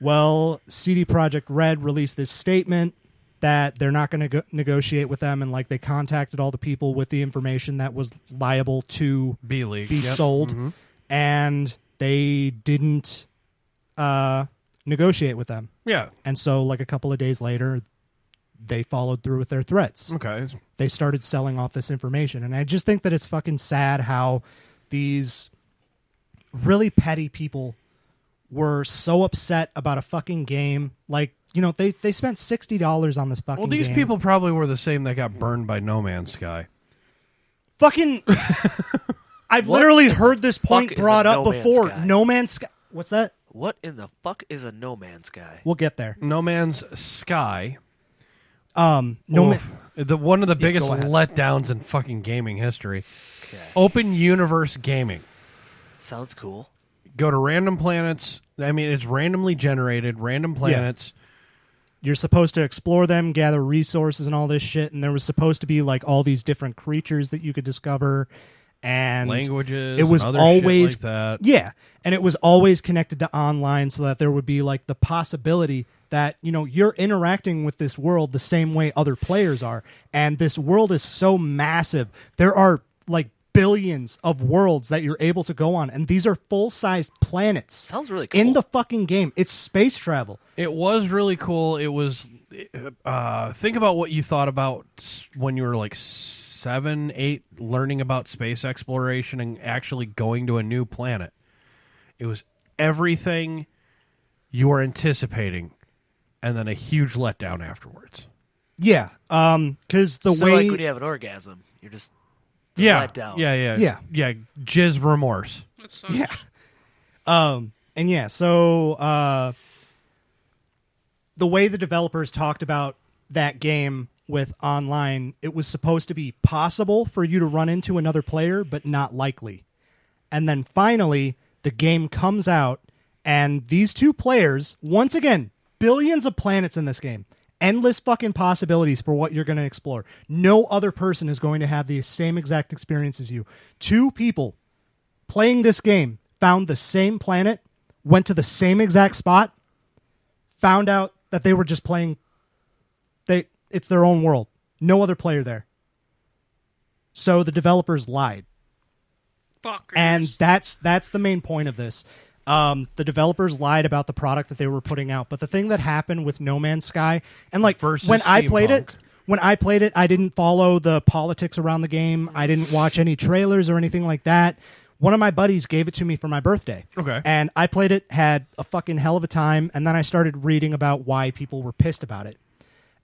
well, CD Projekt Red released this statement that they're not going to negotiate with them, and like they contacted all the people with the information that was liable to be sold, and they didn't negotiate with them. Yeah. And so like a couple of days later, they followed through with their threats. Okay. They started selling off this information. And I just think that it's fucking sad how these really petty people were so upset about a fucking game. Like, they spent $60 on this fucking game. Well, these people probably were the same that got burned by No Man's Sky. Fucking... I've literally heard this point brought up before. No Man's Sky... What's that? What in the fuck is a No Man's Sky? We'll get there. No Man's Sky... one of the biggest letdowns in fucking gaming history. Okay. Open universe gaming. Sounds cool. Go to random planets. I mean, it's randomly generated, random planets. Yeah. You're supposed to explore them, gather resources and all this shit, and there was supposed to be like all these different creatures that you could discover, and languages, it was and other always shit like that. Yeah, and it was always connected to online, so that there would be like the possibility that you're interacting with this world the same way other players are, and this world is so massive. There are like billions of worlds that you're able to go on, and these are full-sized planets. Sounds really cool. In the fucking game. It's space travel. It was really cool. It was think about what you thought about when you were like 7, 8, learning about space exploration and actually going to a new planet. It was everything you were anticipating, and then a huge letdown afterwards. Yeah, because the way like when you have an orgasm, you're just let down. Yeah. Jizz remorse. Yeah. And yeah, so the way the developers talked about that game with online, it was supposed to be possible for you to run into another player, but not likely. And then finally, the game comes out, and these two players, once again, billions of planets in this game, endless fucking possibilities for what you're going to explore. No other person is going to have the same exact experience as you. Two people playing this game found the same planet, went to the same exact spot, found out that they were just playing... It's their own world. No other player there. So the developers lied. And that's the main point of this. The developers lied about the product that they were putting out, but the thing that happened with No Man's Sky, and like Versus when I played Steampunk. it, I didn't follow the politics around the game. I didn't watch any trailers or anything like that. One of my buddies gave it to me for my birthday. Okay. And I played it, had a fucking hell of a time, and then I started reading about why people were pissed about it.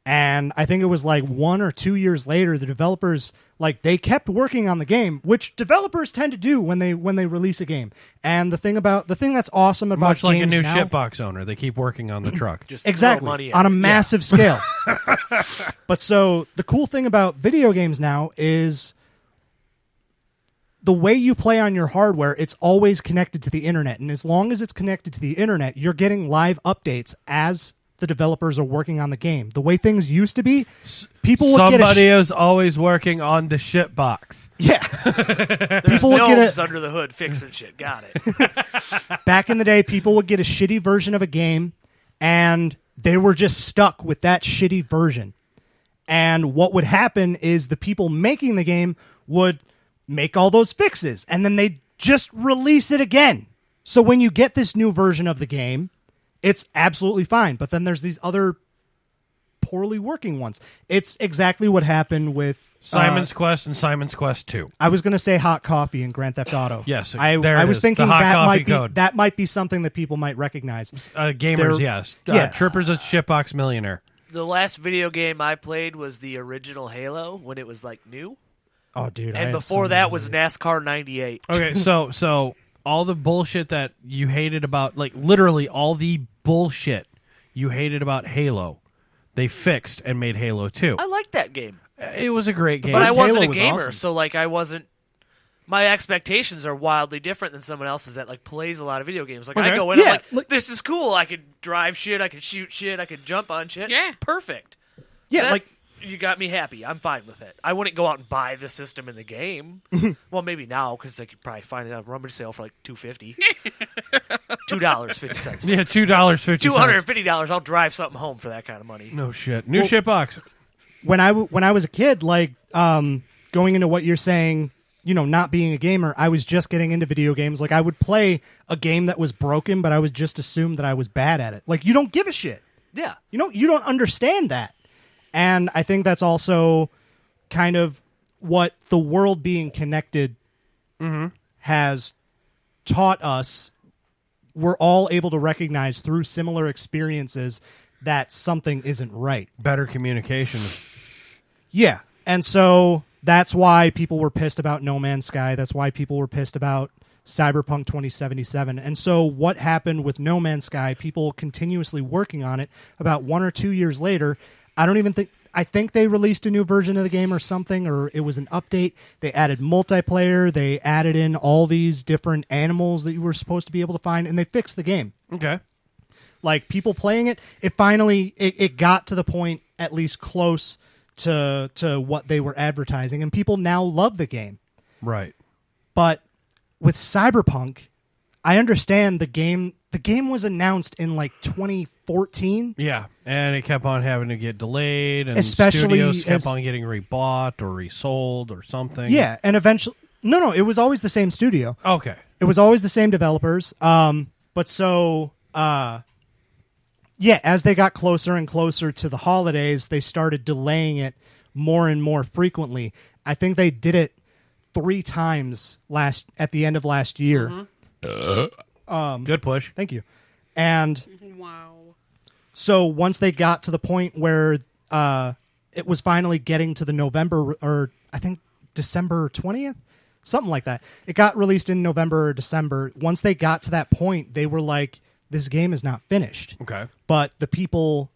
And I think it was like 1 or 2 years later, the developers, like, they kept working on the game, which developers tend to do when they release a game. And the thing that's awesome about Much like a games new now, shitbox owner, they keep working on the truck. Just exactly, throw money at on a it. massive scale. But so the cool thing about video games now is the way you play on your hardware, it's always connected to the internet. And as long as it's connected to the internet, you're getting live updates as the developers are working on the game. The way things used to be, people would Somebody is always working on the shitbox. Yeah. People would get under the hood fixing shit. Got it. Back in the day, people would get a shitty version of a game, and they were just stuck with that shitty version. And what would happen is the people making the game would make all those fixes, and then they'd just release it again. So when you get this new version of the game, it's absolutely fine. But then there's these other poorly working ones. It's exactly what happened with Simon's Quest and Simon's Quest 2. I was going to say Hot Coffee and Grand Theft Auto. Yes, I there it was is, thinking the Hot that Coffee code. that might be something that people might recognize. Gamers, yes. Yeah. Tripper's a shitbox millionaire. The last video game I played was the original Halo when it was like new. Oh, dude! And before that was NASCAR '98. Okay, so all the bullshit that you hated about, like literally all the bullshit you hated about Halo, they fixed and made Halo 2. I liked that game. It was a great game. But I wasn't Halo a gamer, was awesome. so like I wasn't. My expectations are wildly different than someone else's that like plays a lot of video games. Like Okay. I go in, Yeah, I'm like, this is cool. I could drive shit, I could shoot shit, I could jump on shit. Yeah. Perfect. Yeah, That- like you got me happy. I'm fine with it. I wouldn't go out and buy the system in the game. Well, maybe now because I could probably find it at a rummage sale for like $2.50. $2.50. Yeah, $2.50. $250. I'll drive something home for that kind of money. No shit. New shitbox. when I was a kid, like going into what you're saying, you know, not being a gamer, I was just getting into video games. Like I would play a game that was broken, but I would just assume that I was bad at it. Like you don't give a shit. Yeah. You know, you don't understand that. And I think that's also kind of what the world being connected has taught us. We're all able to recognize through similar experiences that something isn't right. Better communication. Yeah. And so that's why people were pissed about No Man's Sky. That's why people were pissed about Cyberpunk 2077. And so what happened with No Man's Sky, people continuously working on it, about 1 or 2 years later, I think they released a new version of the game or something, or it was an update. They added multiplayer. They added in all these different animals that you were supposed to be able to find, and they fixed the game. Okay. Like, people playing it, it finally, it got to the point at least close to what they were advertising, and people now love the game. Right. But with Cyberpunk, I understand the game was announced in like 2014. Yeah, and it kept on having to get delayed, and Especially studios kept as- on getting rebought or resold or something. Yeah, and eventually, no, it was always the same studio. Okay. It was always the same developers. But so, yeah, as they got closer and closer to the holidays, they started delaying it more and more frequently. I think they did it 3 times at the end of last year. Good push. Thank you. And Wow. so once they got to the point where it was finally getting to the November, or I think December 20th, something like that. It got released in November or December. Once they got to that point, they were like, this game is not finished. Okay. But the people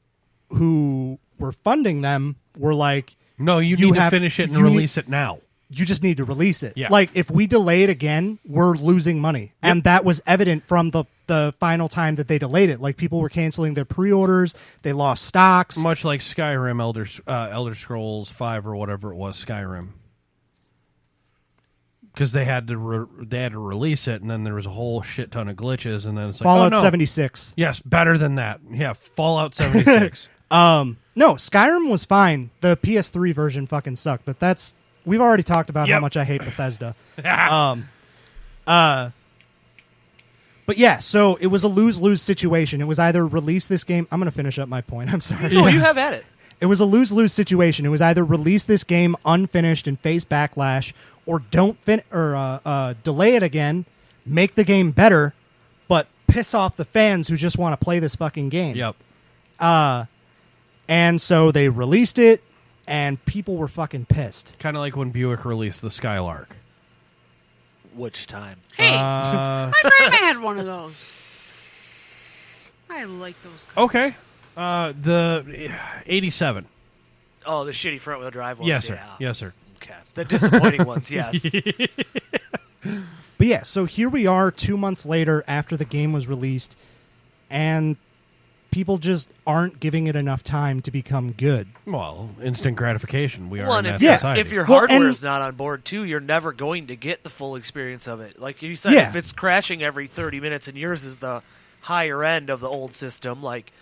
who were funding them were like, No, you need to finish it and release it now. You just need to release it. Yeah. Like, if we delay it again, we're losing money. And that was evident from the final time that they delayed it. Like, people were canceling their pre-orders. They lost stocks. Much like Skyrim, Elder Scrolls 5 or whatever it was, Skyrim. Because they had to release it, and then there was a whole shit ton of glitches, and then it's like, Fallout oh, no. 76. Yes, better than that. Yeah, Fallout 76. No, Skyrim was fine. The PS3 version fucking sucked, but we've already talked about how much I hate Bethesda. But yeah, so it was a lose-lose situation. It was either release this game. I'm going to finish up my point. I'm sorry. No, you have at it. It was a lose-lose situation. It was either release this game unfinished and face backlash, or delay it again, make the game better, but piss off the fans who just want to play this fucking game. Yep. And so they released it, and people were fucking pissed. Kind of like when Buick released the Skylark. Which time? Hey, my grandma had one of those. I like those cars. Okay. The 87. Oh, the shitty front wheel drive ones. Yes, sir. Yeah. Yes, sir. Okay. The disappointing ones, yes. But yeah, so here we are 2 months later after the game was released, and people just aren't giving it enough time to become good. Well, instant gratification. We are Well, in and that society. if your Well, hardware and- is not on board too, you're never going to get the full experience of it. Like you said, Yeah. if it's crashing every 30 minutes and yours is the higher end of the old system, like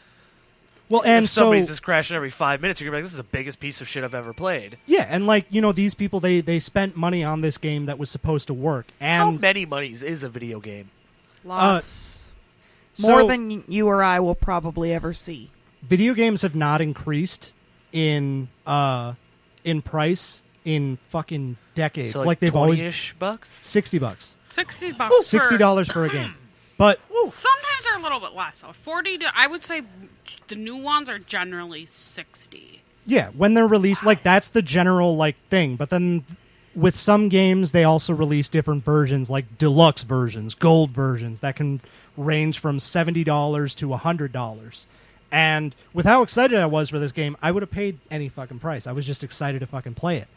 Well, and if so somebody's just crashing every 5 minutes, you're gonna be like, "This is the biggest piece of shit I've ever played." yeah, and like these people they spent money on this game that was supposed to work, How and many monies is a video game? Lots. so- More than you or I will probably ever see. video games have not increased in price in fucking decades. So like they've always $20-ish bucks. $60, $60 $60 for a game, but Sometimes they're a little bit less. So 40 to, I would say the new ones are generally 60. yeah, when they're released, like that's the general like thing. But then with some games, they also release different versions, like deluxe versions, gold versions that can range from $70 to $100. And with how excited I was for this game, I would have paid any fucking price. I was just excited to fucking play it.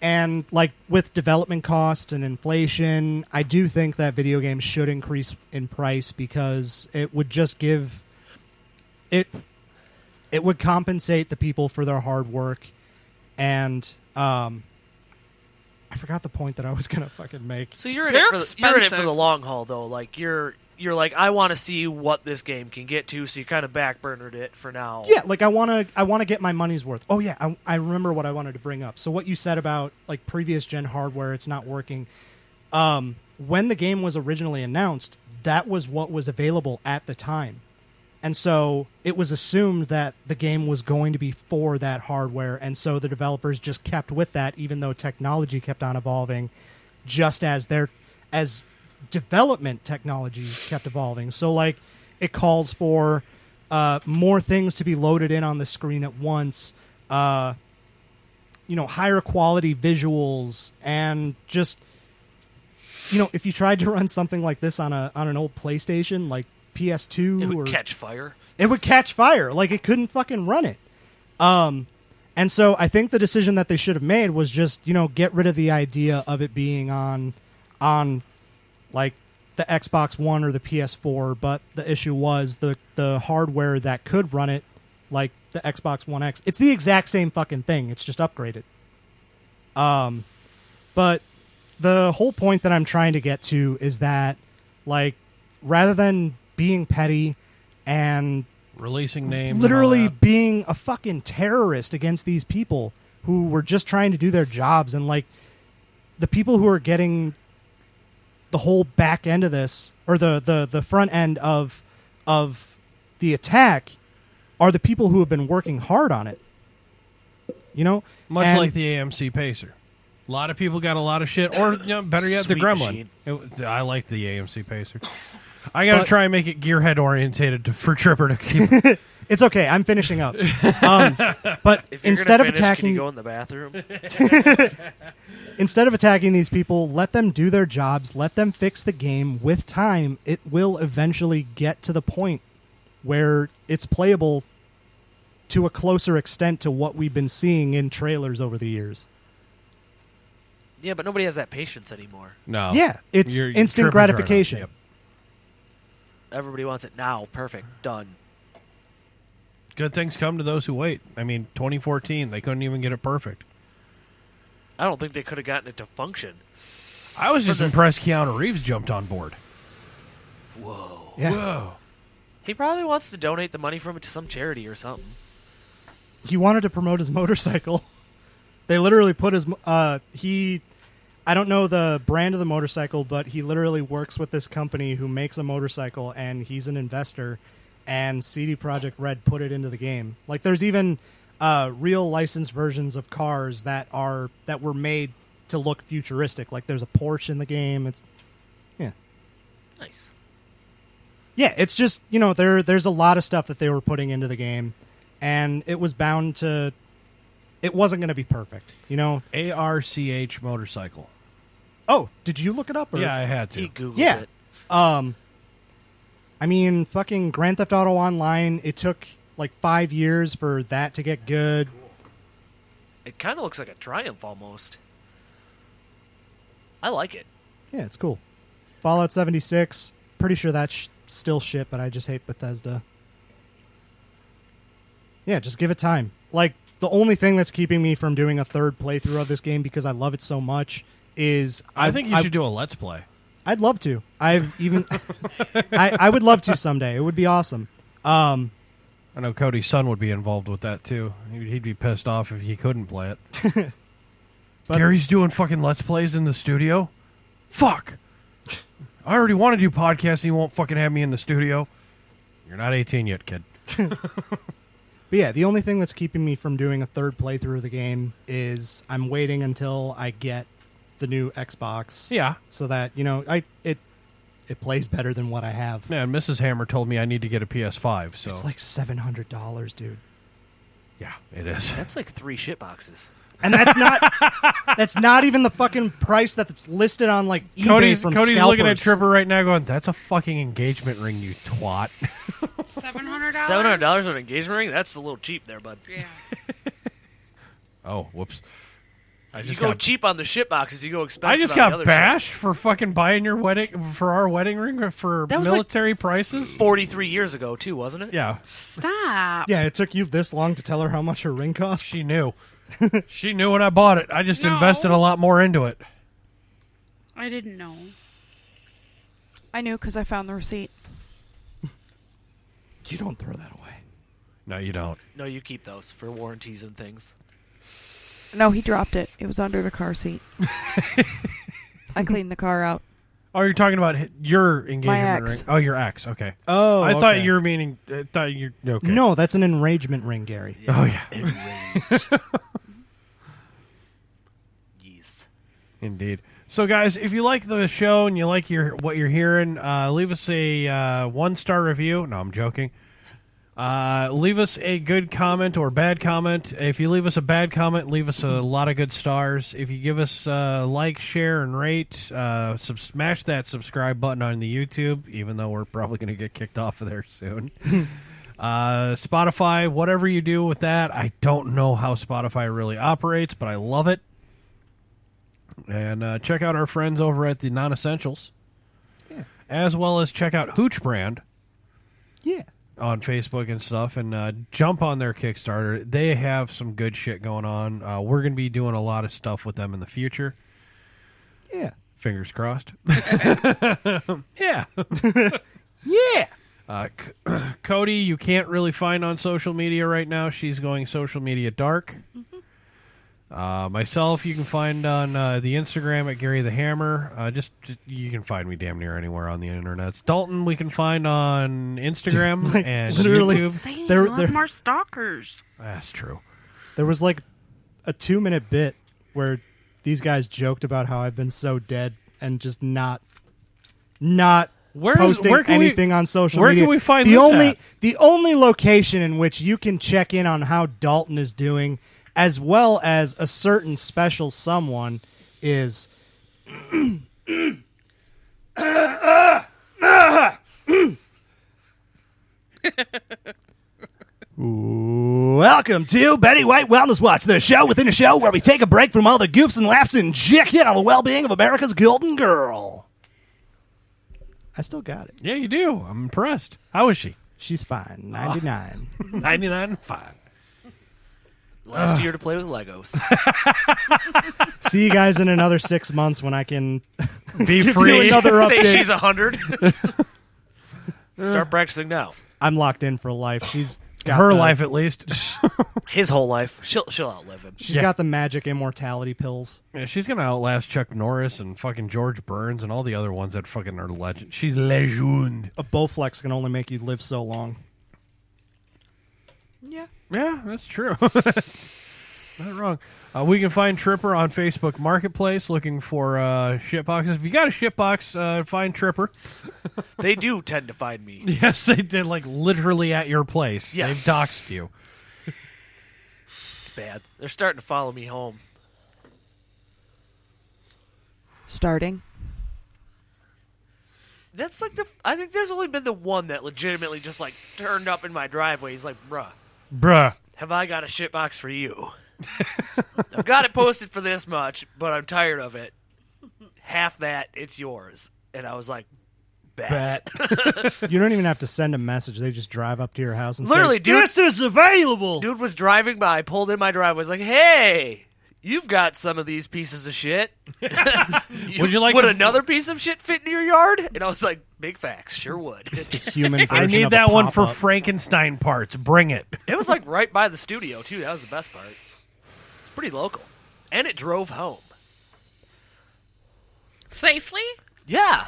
And like with development costs and inflation, I do think that video games should increase in price because it would just give it would compensate the people for their hard work. And I forgot the point that I was gonna fucking make. So you're in They're it for you're in it for expensive. the long haul, though. Like you're like, I want to see what this game can get to, so you kind of backburnered it for now. Yeah, like I want to get my money's worth. Oh yeah, I remember what I wanted to bring up. So what you said about like previous gen hardware, it's not working. When the game was originally announced, that was what was available at the time. And so it was assumed that the game was going to be for that hardware, and so the developers just kept with that, even though technology kept on evolving, just as development technology kept evolving. So like it calls for more things to be loaded in on the screen at once, higher quality visuals, and just if you tried to run something like this on an old PlayStation like PS2, It would or catch fire. it would catch fire. Like it couldn't fucking run it. And so I think the decision that they should have made was just get rid of the idea of it being on like the Xbox One or the PS4, but the issue was the hardware that could run it, like the Xbox One X. It's the exact same fucking thing. It's just upgraded. But the whole point that I'm trying to get to is that, like, rather than being petty and Releasing names. literally and all that. being a fucking terrorist against these people who were just trying to do their jobs, and like the people who are getting the whole back end of this, or the front end of the attack, are the people who have been working hard on it. Much And- like the AMC Pacer. A lot of people got a lot of shit, or better yet, the Sweet Gremlin. machine. I like the AMC Pacer. I got to But- try and make it gearhead orientated for Tripper to keep. It's okay. I'm finishing up. But If you're instead gonna of finish, can attacking, you go in the bathroom? instead of attacking these people, let them do their jobs. Let them fix the game. With time, it will eventually get to the point where it's playable to a closer extent to what we've been seeing in trailers over the years. Yeah, but nobody has that patience anymore. No. Yeah, it's You're instant Tripper's right on. gratification. Yep. Everybody wants it now. Perfect. Done. Good things come to those who wait. I mean, 2014, they couldn't even get it perfect. I don't think they could have gotten it to function. I was just impressed Keanu Reeves jumped on board. Whoa. Yeah. Whoa. He probably wants to donate the money from it to some charity or something. He wanted to promote his motorcycle. They literally put his I don't know the brand of the motorcycle, but he literally works with this company who makes a motorcycle, and he's an investor. And CD Projekt Red put it into the game. Like, there's even real licensed versions of cars that were made to look futuristic. Like, there's a Porsche in the game. It's nice. Yeah, it's just, there's a lot of stuff that they were putting into the game, and it was bound to. It wasn't going to be perfect, ARCH motorcycle. Oh, did you look it up? Or? Yeah, I had to. He Googled Yeah. it. I mean, fucking Grand Theft Auto Online, it took like 5 years for that to get good. It kind of looks like a Triumph almost. I like it. Yeah, it's cool. Fallout 76, pretty sure that's still shit, but I just hate Bethesda. Yeah, just give it time. Like, the only thing that's keeping me from doing a third playthrough of this game, because I love it so much, is... I think you should do a Let's Play. I'd love to. I would love to someday. It would be awesome. I know Cody's son would be involved with that, too. He'd be pissed off if he couldn't play it. But Gary's doing fucking Let's Plays in the studio? Fuck! I already want to do podcasts and he won't fucking have me in the studio. You're not 18 yet, kid. But yeah, the only thing that's keeping me from doing a third playthrough of the game is I'm waiting until I get the new Xbox. Yeah. So that, it plays better than what I have. Man, Mrs. Hammer told me I need to get a PS5, so... It's like $700, dude. Yeah, it is. That's like 3 shit boxes. And that's not even the fucking price that's listed on like eBay from Cody's scalpers. looking at Tripper right now going, that's a fucking engagement ring, you twat. $700? $700 on an engagement ring? That's a little cheap there, bud. Yeah. Oh, whoops. You go cheap on the shit boxes, you go expensive. I just on the got other bashed shit. for fucking buying our wedding ring for That was military prices. 43 years ago, too, wasn't it? Yeah. Stop. Yeah, it took you this long to tell her how much her ring cost? She knew. She knew when I bought it. I just invested a lot more into it. I didn't know. I knew because I found the receipt. You don't throw that away. No, you don't. No, you keep those for warranties and things. No, he dropped it. It was under the car seat. I cleaned the car out. Oh, you're talking about your engagement ex. ring? Oh, your ex. Okay. Oh, I thought okay. you were meaning... okay. No, that's an enragement ring, Gary. Oh, yeah. Yes. Indeed. So, guys, if you like the show and you like what you're hearing, leave us a 1-star review. No, I'm joking. Leave us a good comment or bad comment. If you leave us a bad comment, leave us a lot of good stars. If you give us like, share, and rate, smash that subscribe button on the YouTube, even though we're probably going to get kicked off of there soon. Spotify, whatever you do with that, I don't know how Spotify really operates, but I love it. And check out our friends over at the Non-Essentials. Yeah. As well as check out Hooch Brand. Yeah. On Facebook and stuff, and jump on their Kickstarter. They have some good shit going on. We're going to be doing a lot of stuff with them in the future. Yeah. Fingers crossed. Yeah. Yeah. Cody, you can't really find on social media right now. She's going social media dark. Mm-hmm. Myself, you can find on the Instagram at Gary the Hammer. Just you can find me damn near anywhere on the internet. Dalton, we can find on Instagram and literally YouTube. There more stalkers. That's true. There was like a 2-minute bit where these guys joked about how I've been so dead and just not posting anything on social media. Where can we find the this only at? The only location in which you can check in on how Dalton is doing, as well as a certain special someone, is welcome to Betty White Wellness Watch, the show within a show where we take a break from all the goofs and laughs and check in on the well-being of America's golden girl. I still got it. Yeah, you do. I'm impressed. How is she? She's fine. 99. 99 and fine. Last year to play with Legos. See you guys in another 6 months when I can be give free. you another update. Say she's 100. Start practicing now. I'm locked in for life. got Her the- life, at least. His whole life. She'll outlive him. She's got the magic immortality pills. Yeah, she's gonna outlast Chuck Norris and fucking George Burns and all the other ones that fucking are legend. She's legend. A Bowflex can only make you live so long. Yeah. Yeah, that's true. Not wrong. We can find Tripper on Facebook Marketplace looking for shitboxes. If you got a shitbox, find Tripper. They do tend to find me. Yes, they did, like literally at your place. Yes. They've doxed you. It's bad. They're starting to follow me home. Starting. That's like I think there's only been the one that legitimately just like turned up in my driveway. He's like, bruh, have I got a shitbox for you? I've got it posted for this much, but I'm tired of it. Half that, it's yours. And I was like, bet. You don't even have to send a message. They just drive up to your house and Literally, say, dude, "This is available." Dude was driving by, pulled in my driveway, was like, hey, you've got some of these pieces of shit. Would you like Would to- another piece of shit fit in your yard? And I was like, big facts, sure would. Human I version need of a that one for pop-up. Frankenstein parts. Bring it. It was like right by the studio, too. That was the best part. It's pretty local. And it drove home. Safely? Yeah.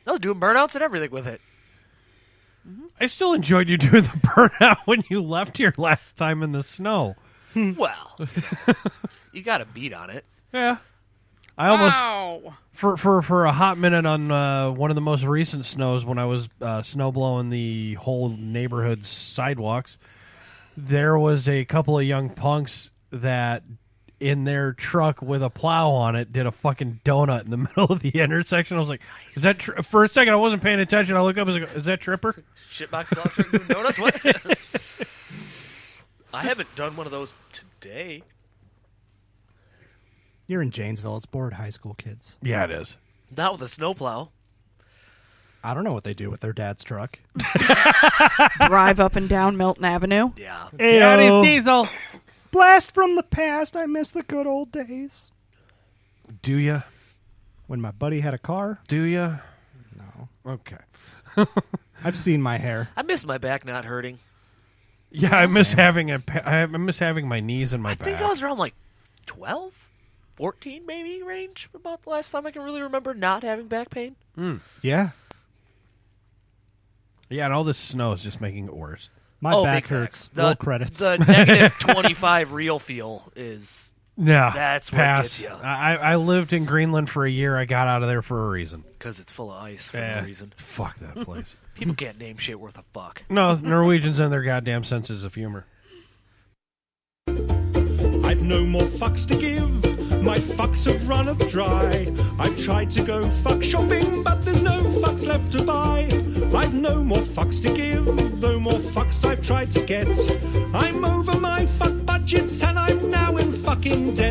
I was doing burnouts and everything with it. I still enjoyed you doing the burnout when you left here last time in the snow. Well, you got a beat on it. Yeah. I almost Wow. for a hot minute on one of the most recent snows when I was snow blowing the whole neighborhood's sidewalks, there was a couple of young punks that in their truck with a plow on it did a fucking donut in the middle of the intersection. I was like, is that for a second I wasn't paying attention. I look up, I was like, is that Tripper? Shitbox golf truck doing donuts? What? I haven't done one of those today. You're in Janesville. It's bored high school kids. Yeah, it is. Not with a snowplow. I don't know what they do with their dad's truck. Drive up and down Milton Avenue. Yeah. Daddy's diesel. Blast from the past. I miss the good old days. Do ya? When my buddy had a car. Do ya? No. Okay. I've seen my hair. I miss my back not hurting. Yeah, I miss having I miss having my knees and my I back. think I was around like 12, 14 maybe range about the last time I can really remember not having back pain. Yeah. Yeah, and all this snow is just making it worse. My back big hurts. facts. Roll credits. The negative 25 real feel is Yeah, that's what pass. gets you. I lived in Greenland for a year. I got out of there for a reason. Because it's full of ice for no reason. Fuck that place. People can't name shit worth a fuck. No, Norwegians and their goddamn senses of humor. I've no more fucks to give. My fucks have runneth dry. I've tried to go fuck shopping, but there's no fucks left to buy. I've no more fucks to give. No more fucks I've tried to get. I'm over my fuck budget and I'm now in fucking debt.